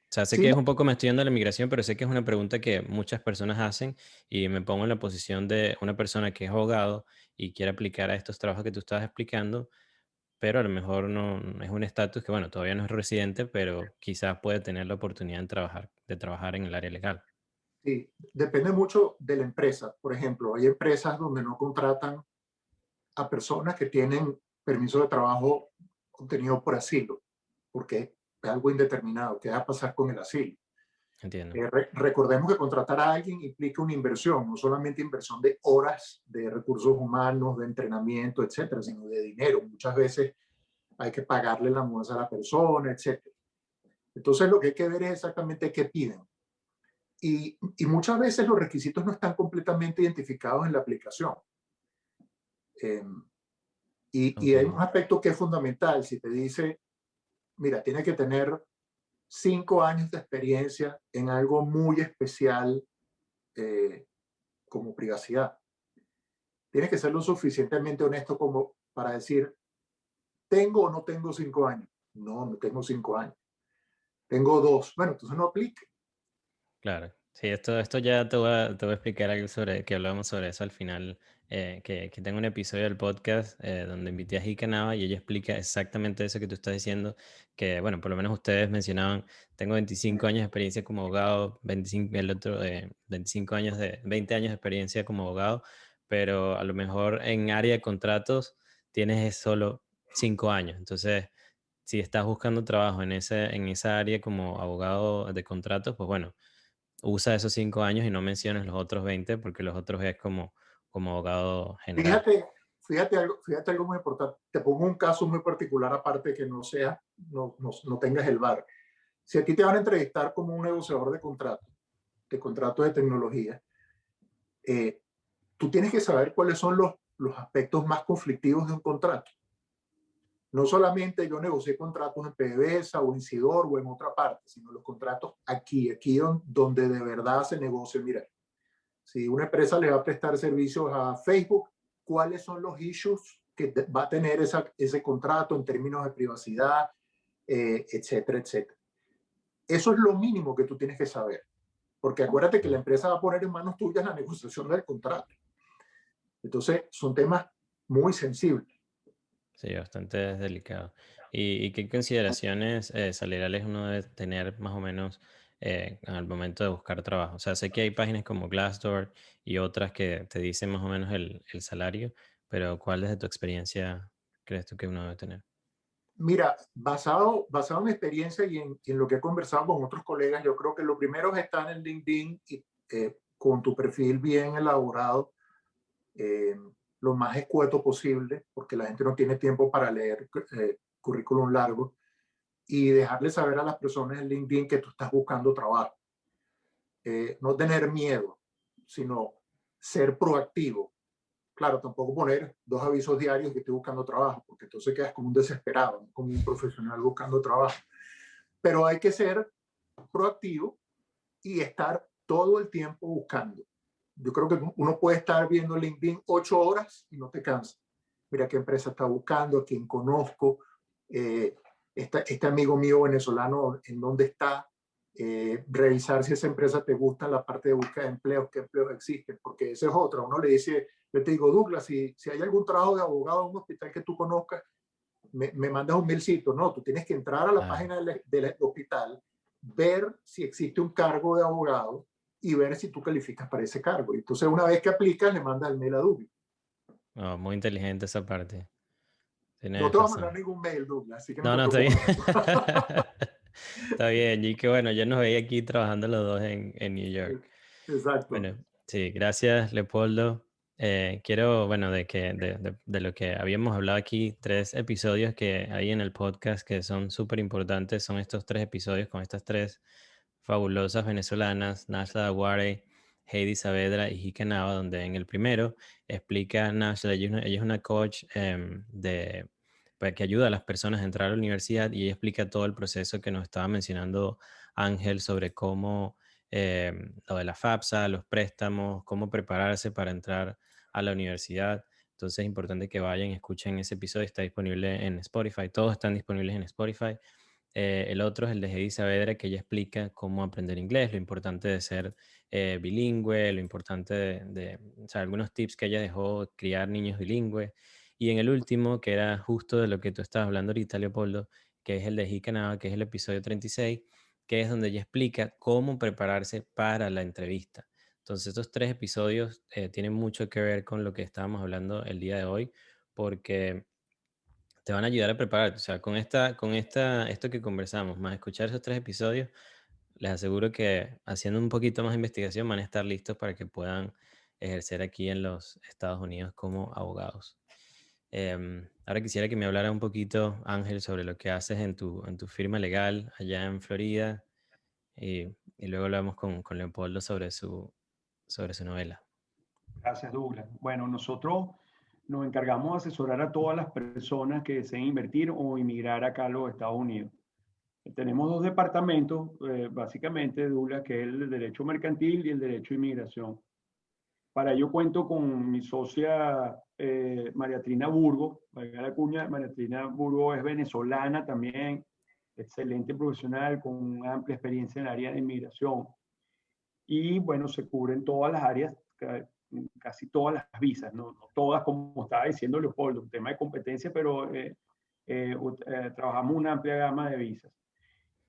O sea, sé Sí, que es un poco me estoy yendo a la migración, pero sé que es una pregunta que muchas personas hacen y me pongo en la posición de una persona que es abogado y quiere aplicar a estos trabajos que tú estabas explicando, pero a lo mejor no es un estatus que, bueno, todavía no es residente, pero quizás puede tener la oportunidad de trabajar en el área legal. sí, depende mucho de la empresa. Por ejemplo, hay empresas donde no contratan a personas que tienen permiso de trabajo obtenido por asilo, porque es algo indeterminado. ¿Qué va a pasar con el asilo? Entiendo. Recordemos que contratar a alguien implica una inversión, no solamente inversión de horas de recursos humanos, de entrenamiento, etcétera, sino de dinero. Muchas veces hay que pagarle la mudanza a la persona, etcétera. Entonces, lo que hay que ver es exactamente qué piden. Y muchas veces los requisitos no están completamente identificados en la aplicación. Eh, y hay Ok, un aspecto que es fundamental. Si te dice, mira, tiene que tener 5 años de experiencia en algo muy especial eh, como privacidad. Tienes que ser lo suficientemente honesto como para decir, ¿tengo o no tengo 5 años? No, no tengo 5 años. Tengo 2. Bueno, entonces no aplique. claro. Sí, esto ya te voy a explicar algo sobre, que hablamos sobre eso al final, que tengo un episodio del podcast donde invité a Jika Nava y ella explica exactamente eso que tú estás diciendo, que bueno, por lo menos ustedes mencionaban, tengo 25 años de experiencia como abogado, 25, el otro 25 años 20 años de experiencia como abogado, pero a lo mejor en área de contratos tienes solo 5 años. Entonces, si estás buscando trabajo en esa área como abogado de contratos, pues bueno, usa esos 5 años y no menciones los otros 20 porque los otros es como abogado general. Fíjate, fíjate algo muy importante. Te pongo un caso muy particular aparte que no sea, no tengas el VAR. Si aquí te van a entrevistar como un negociador de contratos de tecnología, eh, tú tienes que saber cuáles son los aspectos más conflictivos de un contrato. No solamente yo negocié contratos en PDVSA o en Sidor o en otra parte, sino los contratos aquí donde de verdad se negocia. Mira, si una empresa le va a prestar servicios a Facebook, ¿cuáles son los issues que va a tener ese contrato en términos de privacidad, etcétera, etcétera? Eso es lo mínimo que tú tienes que saber, porque acuérdate que la empresa va a poner en manos tuyas la negociación del contrato. Entonces, son temas muy sensibles. Sí, bastante delicado. Y qué consideraciones salariales uno debe tener más o menos al momento de buscar trabajo? O sea, sé que hay páginas como Glassdoor y otras que te dicen más o menos el salario, pero ¿cuál desde tu experiencia crees tú que uno debe tener? Mira, basado en mi experiencia y en lo que he conversado con otros colegas, yo creo que lo primero es estar en LinkedIn y, con tu perfil bien elaborado, eh, lo más escueto posible, porque la gente no tiene tiempo para leer currículum largo, y dejarle saber a las personas en LinkedIn que tú estás buscando trabajo. No tener miedo, sino ser proactivo. Claro, tampoco poner 2 avisos diarios que estoy buscando trabajo, porque entonces quedas como un desesperado, ¿no? Como un profesional buscando trabajo. Pero hay que ser proactivo y estar todo el tiempo buscando. Yo creo que uno puede estar viendo LinkedIn 8 horas y no te cansa. Mira qué empresa está buscando, a quién conozco, eh, este amigo mío venezolano, en dónde está, revisar si esa empresa te gusta en la parte de búsqueda de empleos, qué empleos existen, porque esa es otra. Uno le dice, yo te digo, Douglas, si hay algún trabajo de abogado en un hospital que tú conozcas, me mandas un mailcito. No, tú tienes que entrar a la Claro. página del hospital, ver si existe un cargo de abogado y ver si tú calificas para ese cargo. Entonces, una vez que aplicas, le mandas el mail a Douglas. Oh, muy inteligente esa parte. No Tienes te va a mandar razón. ningún mail, Douglas, así que no No, te no, está bien. preocupes por eso. Está bien, y que bueno, yo nos veía aquí trabajando los dos en New York. Exacto. Bueno, sí, gracias, Leopoldo. Quiero, bueno, de lo que habíamos hablado aquí, 3 episodios que hay en el podcast que son súper importantes, son estos 3 episodios con estas 3 fabulosas venezolanas, Nashla Aguare, Heidi Saavedra y Jike Nava, donde en el primero explica Nashla, ella es una coach pues, que ayuda a las personas a entrar a la universidad y ella explica todo el proceso que nos estaba mencionando Ángel sobre cómo lo de la FAFSA, los préstamos, cómo prepararse para entrar a la universidad. Entonces es importante que vayan, escuchen ese episodio, está disponible en Spotify, todos están disponibles en Spotify. El otro es el de Heidi Saavedra, que ella explica cómo aprender inglés, lo importante de ser bilingüe, lo importante o sea, algunos tips que ella dejó, criar niños bilingües. Y en el último, que era justo de lo que tú estabas hablando ahorita, Leopoldo, que es el de Jicanaba, que es el episodio 36, que es donde ella explica cómo prepararse para la entrevista. Entonces, estos 3 episodios tienen mucho que ver con lo que estábamos hablando el día de hoy, porque te van a ayudar a prepararte. O sea, esto que conversamos, más escuchar esos 3 episodios, les aseguro que haciendo un poquito más de investigación van a estar listos para que puedan ejercer aquí en los Estados Unidos como abogados. Ahora quisiera que me hablara un poquito, Ángel, sobre lo que haces en tu firma legal allá en Florida y luego hablamos con Leopoldo sobre su novela. Gracias, Douglas. Bueno, nosotros nos encargamos de asesorar a todas las personas que deseen invertir o inmigrar acá a los Estados Unidos. Tenemos dos departamentos, básicamente, Douglas, que es el derecho mercantil y el derecho de inmigración. Para ello cuento con mi socia María Trina Burgo, valga la cuña. María Trina Burgo es venezolana también, excelente profesional con amplia experiencia en el área de inmigración. Y bueno, se cubren todas las áreas, casi todas las visas, no todas como estaba diciendo Leopoldo, un tema de competencia, pero trabajamos una amplia gama de visas.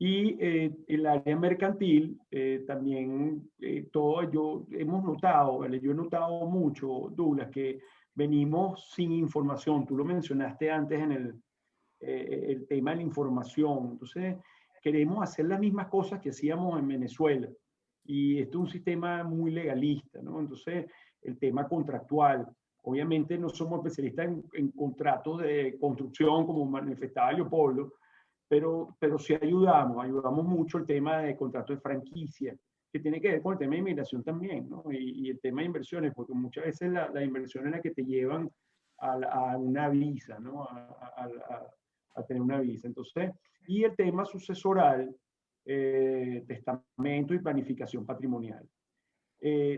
Y el área mercantil también, hemos notado, ¿vale? Yo he notado mucho, Douglas, que venimos sin información. Tú lo mencionaste antes en el tema de la información. Entonces, queremos hacer las mismas cosas que hacíamos en Venezuela. Y esto es un sistema muy legalista, ¿no? Entonces, el tema contractual. Obviamente no somos especialistas en contratos de construcción, como manifestaba Leopoldo, pero sí ayudamos mucho el tema de contrato de franquicia, que tiene que ver con el tema de inmigración también, ¿no? Y el tema de inversiones, porque muchas veces la inversión es la que te llevan a una visa, ¿no? A tener una visa. Entonces, y el tema sucesoral, testamento y planificación patrimonial.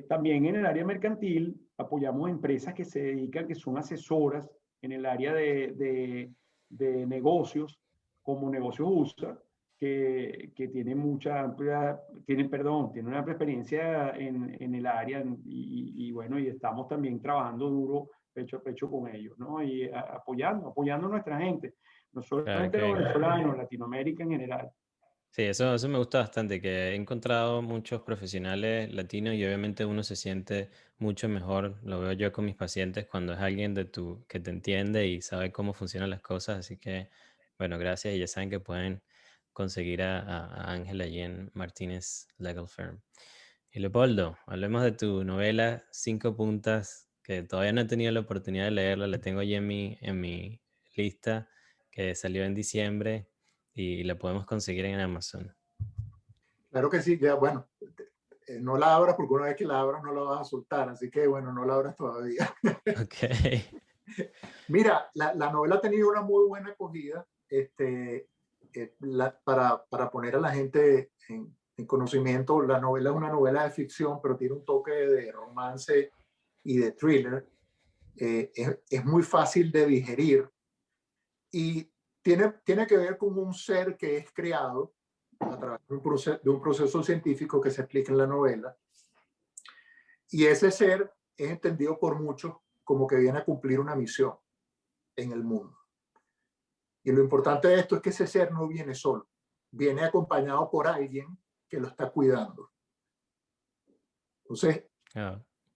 También en el área mercantil apoyamos empresas que se dedican, que son asesoras en el área de negocios, como Negocios USA, que tienen tienen una amplia experiencia en el área y bueno, y estamos también trabajando duro, pecho a pecho con ellos, ¿no? Y apoyando a nuestra gente, no Claro solamente los que venezolanos, Latinoamérica en general. sí, eso me gusta bastante, que he encontrado muchos profesionales latinos y obviamente uno se siente mucho mejor, lo veo yo con mis pacientes, cuando es alguien que te entiende y sabe cómo funcionan las cosas. Así que, bueno, gracias y ya saben que pueden conseguir a Ángel allí en Martínez Legal Firm. Y Leopoldo, hablemos de tu novela Cinco Puntas, que todavía no he tenido la oportunidad de leerla, la tengo allí en mi lista, que salió en diciembre y la podemos conseguir en Amazon. Claro que sí, ya bueno, no la abras porque una vez que la abras no la vas a soltar, así que bueno, no la abras todavía. Ok. Mira, la novela ha tenido una muy buena acogida para poner a la gente en conocimiento. La novela es una novela de ficción, pero tiene un toque de romance y de thriller. Es muy fácil de digerir y tiene que ver con un ser que es creado a través de un proceso científico que se explica en la novela. Y ese ser es entendido por muchos como que viene a cumplir una misión en el mundo. Y lo importante de esto es que ese ser no viene solo, viene acompañado por alguien que lo está cuidando. Entonces,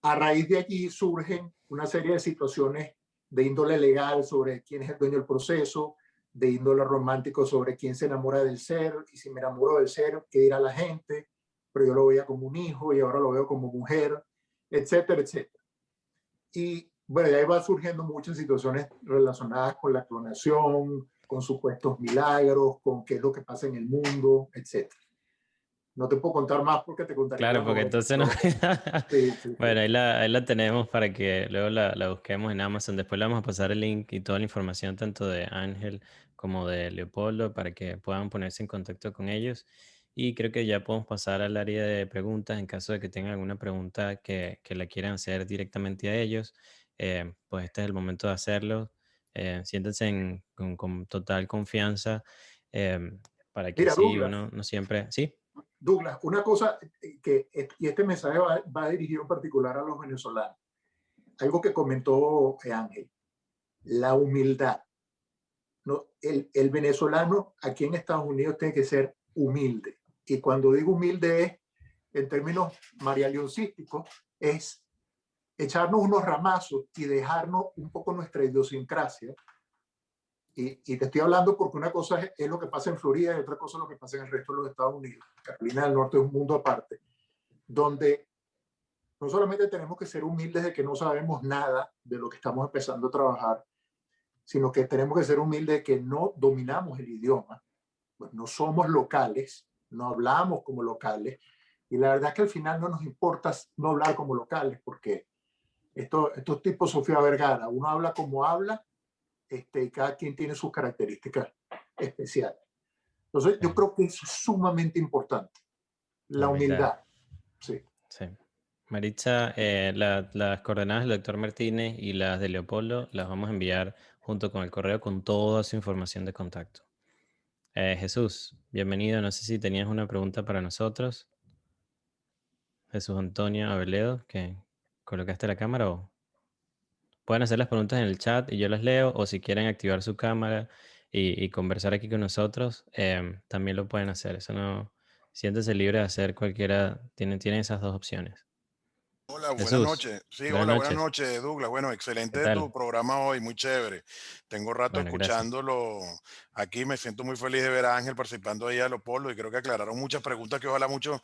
a raíz de allí surgen una serie de situaciones de índole legal sobre quién es el dueño del proceso, de índole romántico sobre quién se enamora del ser, y si me enamoro del ser, qué dirá la gente, pero yo lo veía como un hijo y ahora lo veo como mujer, etcétera, etcétera. Y bueno, de ahí van surgiendo muchas situaciones relacionadas con la clonación, con supuestos milagros, con qué es lo que pasa en el mundo, etcétera. No te puedo contar más porque te contaría Claro, la porque novela. entonces no. Sí, sí, sí. Bueno, ahí la tenemos para que luego la busquemos en Amazon. Después le vamos a pasar el link y toda la información tanto de Ángel como de Leopoldo para que puedan ponerse en contacto con ellos. Y creo que ya podemos pasar al área de preguntas en caso de que tengan alguna pregunta que la quieran hacer directamente a ellos. Pues este es el momento de hacerlo. Siéntense con total confianza para que Mira, así Douglas, uno no siempre. Sí. Douglas, una cosa y este mensaje va dirigido en particular a los venezolanos. Algo que comentó Ángel, la humildad. No, el venezolano aquí en Estados Unidos tiene que ser humilde. Y cuando digo humilde es, en términos marialeoncísticos, es echarnos unos ramazos y dejarnos un poco nuestra idiosincrasia Y te estoy hablando porque una cosa es lo que pasa en Florida y otra cosa es lo que pasa en el resto de los Estados Unidos. Carolina del Norte es un mundo aparte, donde no solamente tenemos que ser humildes de que no sabemos nada de lo que estamos empezando a trabajar, sino que tenemos que ser humildes de que no dominamos el idioma, pues no somos locales, no hablamos como locales, y la verdad es que al final no nos importa no hablar como locales, porque estos tipos Sofía Vergara, uno habla como habla, y cada quien tiene sus características especiales. Entonces, yo creo que eso es sumamente importante, la humildad. Sí. Sí. Maritza, las coordenadas del doctor Martínez y las de Leopoldo las vamos a enviar junto con el correo con toda su información de contacto. Jesús, bienvenido. No sé si tenías una pregunta para nosotros. Jesús Antonio Aveledo, que colocaste la cámara o pueden hacer las preguntas en el chat y yo las leo, o si quieren activar su cámara y conversar aquí con nosotros, también lo pueden hacer. Eso no, siéntese libre de hacer cualquiera, tienen esas dos opciones. Hola, buenas Jesús, noches. Sí, buenas hola, buenas noches. noches, Douglas. Bueno, ¿Qué excelente tu tal? programa hoy, muy chévere. Tengo rato Bueno, gracias. escuchándolo aquí, me siento muy feliz de ver a Ángel participando ahí a Leopoldo y creo que aclararon muchas preguntas que ojalá muchos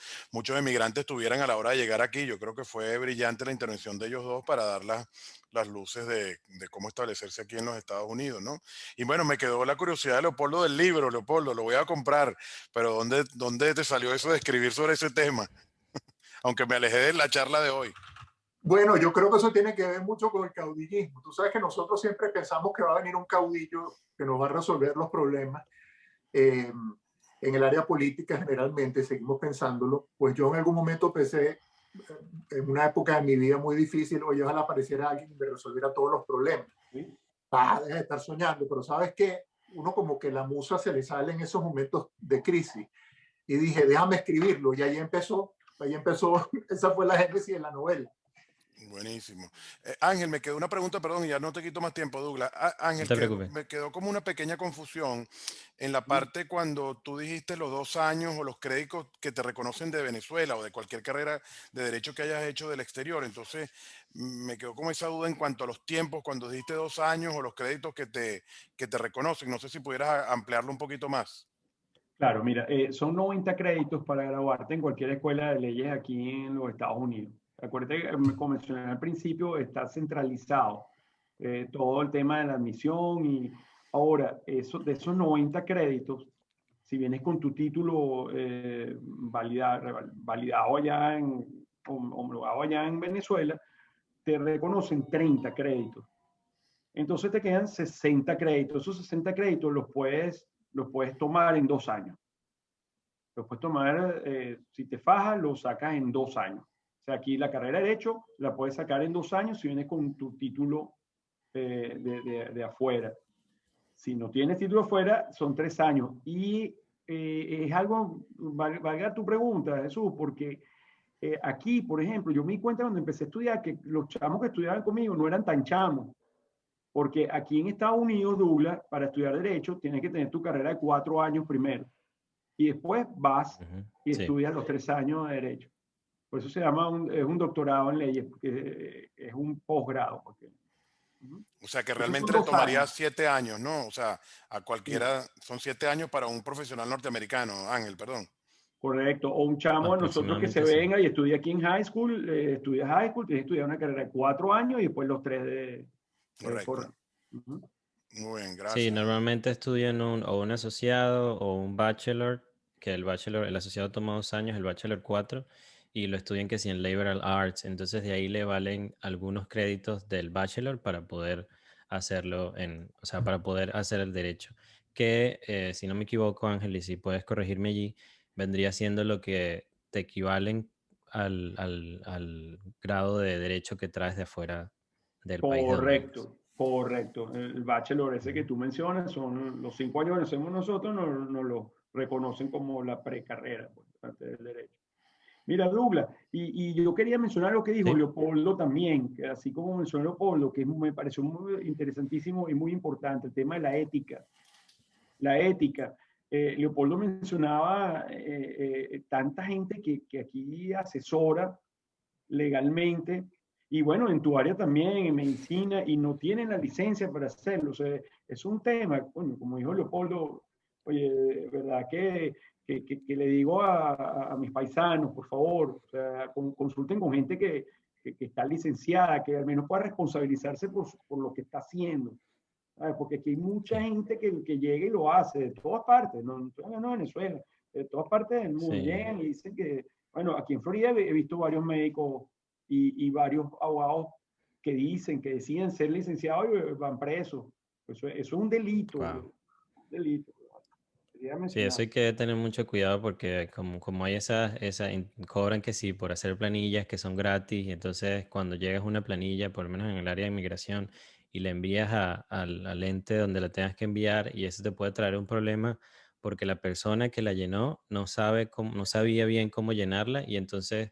emigrantes tuvieran a la hora de llegar aquí. Yo creo que fue brillante la intervención de ellos dos para dar las luces de cómo establecerse aquí en los Estados Unidos, ¿no? Y bueno, me quedó la curiosidad de Leopoldo del libro, Leopoldo, lo voy a comprar, pero ¿dónde te salió eso de escribir sobre ese tema? Aunque me alejé de la charla de hoy. Bueno, yo creo que eso tiene que ver mucho con el caudillismo. Tú sabes que nosotros siempre pensamos que va a venir un caudillo que nos va a resolver los problemas. En el área política generalmente seguimos pensándolo. Pues yo en algún momento pensé, en una época de mi vida muy difícil, oye, ojalá apareciera alguien y me resolviera todos los problemas. ¿Sí? Deja de estar soñando, pero ¿sabes qué? Uno como que la musa se le sale en esos momentos de crisis. Y dije, déjame escribirlo. Y ahí empezó, esa fue la génesis de la novela. Buenísimo. Ángel, me quedó una pregunta, perdón, y ya no te quito más tiempo, Douglas. No Ángel, te preocupes. me quedó como una pequeña confusión en la parte cuando tú dijiste los 2 años o los créditos que te reconocen de Venezuela o de cualquier carrera de derecho que hayas hecho del exterior. Entonces, me quedó como esa duda en cuanto a los tiempos, cuando dijiste 2 años o los créditos que te reconocen. No sé si pudieras ampliarlo un poquito más. Claro, mira, son 90 créditos para graduarte en cualquier escuela de leyes aquí en los Estados Unidos. Acuérdate que, como mencioné al principio, está centralizado todo el tema de la admisión y ahora, de esos 90 créditos, si vienes con tu título validado allá homologado allá en Venezuela, te reconocen 30 créditos. Entonces te quedan 60 créditos. Esos 60 créditos los puedes tomar en 2 años. Los puedes tomar, si te fajas, lo sacas en 2 años. O sea, aquí la carrera de Derecho la puedes sacar en 2 años si vienes con tu título de afuera. Si no tienes título afuera, son 3 años. Y es algo, valga tu pregunta, Jesús, porque aquí, por ejemplo, yo me di cuenta cuando empecé a estudiar que los chamos que estudiaban conmigo no eran tan chamos. Porque aquí en Estados Unidos, Douglas, para estudiar Derecho, tienes que tener tu carrera de 4 años primero. Y después vas y Sí. estudias los 3 años de Derecho. Por eso se llama es un doctorado en leyes, porque es un posgrado. O sea, que Entonces son realmente le 2 años. tomaría 7 años, ¿no? O sea, a Sí, cualquiera, son 7 años para un profesional norteamericano, Ángel, perdón. correcto. O un chamo de nosotros que se Aproximadamente sí. venga y estudia aquí en high school, estudia high school, tienes que estudiar una carrera de 4 años y después los 3 de Correcto. correr. Uh-huh. Muy bien, Sí, gracias. normalmente estudian o un asociado o un bachelor, que el asociado toma 2 años, el bachelor 4, y lo estudian que sí en liberal arts. Entonces de ahí le valen algunos créditos del bachelor para poder hacerlo o sea, para poder hacer el derecho. Que si no me equivoco, Ángel, y si puedes corregirme allí, vendría siendo lo que te equivalen al grado de derecho que traes de afuera del país de donde eres. Correcto, correcto. El bachelor ese que Ujú. tú mencionas son los 5 años que hacemos nosotros, nos lo reconocen como la precarrera, pues, parte del derecho. Mira, Douglas, y yo quería mencionar lo que dijo ¿Sí? Leopoldo también, que así como mencionó Leopoldo, que me pareció muy interesantísimo y muy importante, el tema de la ética. La ética. Leopoldo mencionaba tanta gente que aquí asesora legalmente y bueno, en tu área también, en medicina, y no tienen la licencia para hacerlo. O sea, es un tema, coño, como dijo Leopoldo, oye, ¿verdad? Que le digo a mis paisanos, por favor, o sea, consulten con gente que está licenciada, que al menos pueda responsabilizarse por lo que está haciendo. ¿Sabes? Porque aquí hay mucha Sí, gente que llega y lo hace, de todas partes, no, no de Venezuela, de todas partes del mundo. sí, Llegan y dicen que, bueno, aquí en Florida he visto varios médicos y varios abogados que dicen, que deciden ser licenciados y van presos. Eso es un delito, wow. un delito. Quería Sí, eso mencionar. hay que tener mucho cuidado porque como hay cobran que sí por hacer planillas que son gratis, y entonces cuando llegas a una planilla, por lo menos en el área de inmigración, y la envías al ente donde la tengas que enviar, y eso te puede traer un problema porque la persona que la llenó no sabe no sabía bien cómo llenarla, y entonces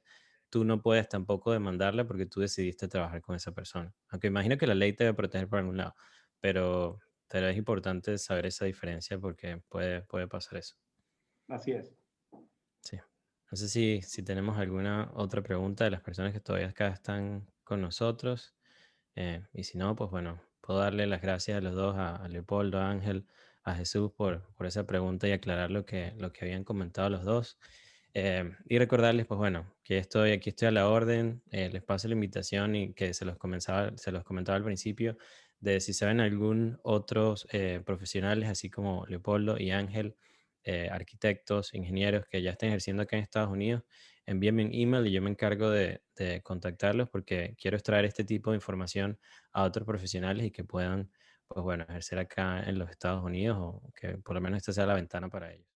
tú no puedes tampoco demandarla porque tú decidiste trabajar con esa persona. Aunque imagino que la ley te debe proteger por algún lado, pero es importante saber esa diferencia porque puede pasar eso. Así es. Sí. No sé si tenemos alguna otra pregunta de las personas que todavía acá están con nosotros. Y si no, pues bueno, puedo darle las gracias a los dos, a Leopoldo, a Ángel, a Jesús por esa pregunta y aclarar lo que habían comentado los dos. Y recordarles, pues bueno, que aquí estoy a la orden. Les paso la invitación y que se los comentaba al principio, de si saben algún otros profesionales, así como Leopoldo y Ángel, arquitectos, ingenieros que ya estén ejerciendo acá en Estados Unidos, envíenme un email y yo me encargo de contactarlos porque quiero extraer este tipo de información a otros profesionales y que puedan, pues bueno, ejercer acá en los Estados Unidos, o que por lo menos esta sea la ventana para ellos.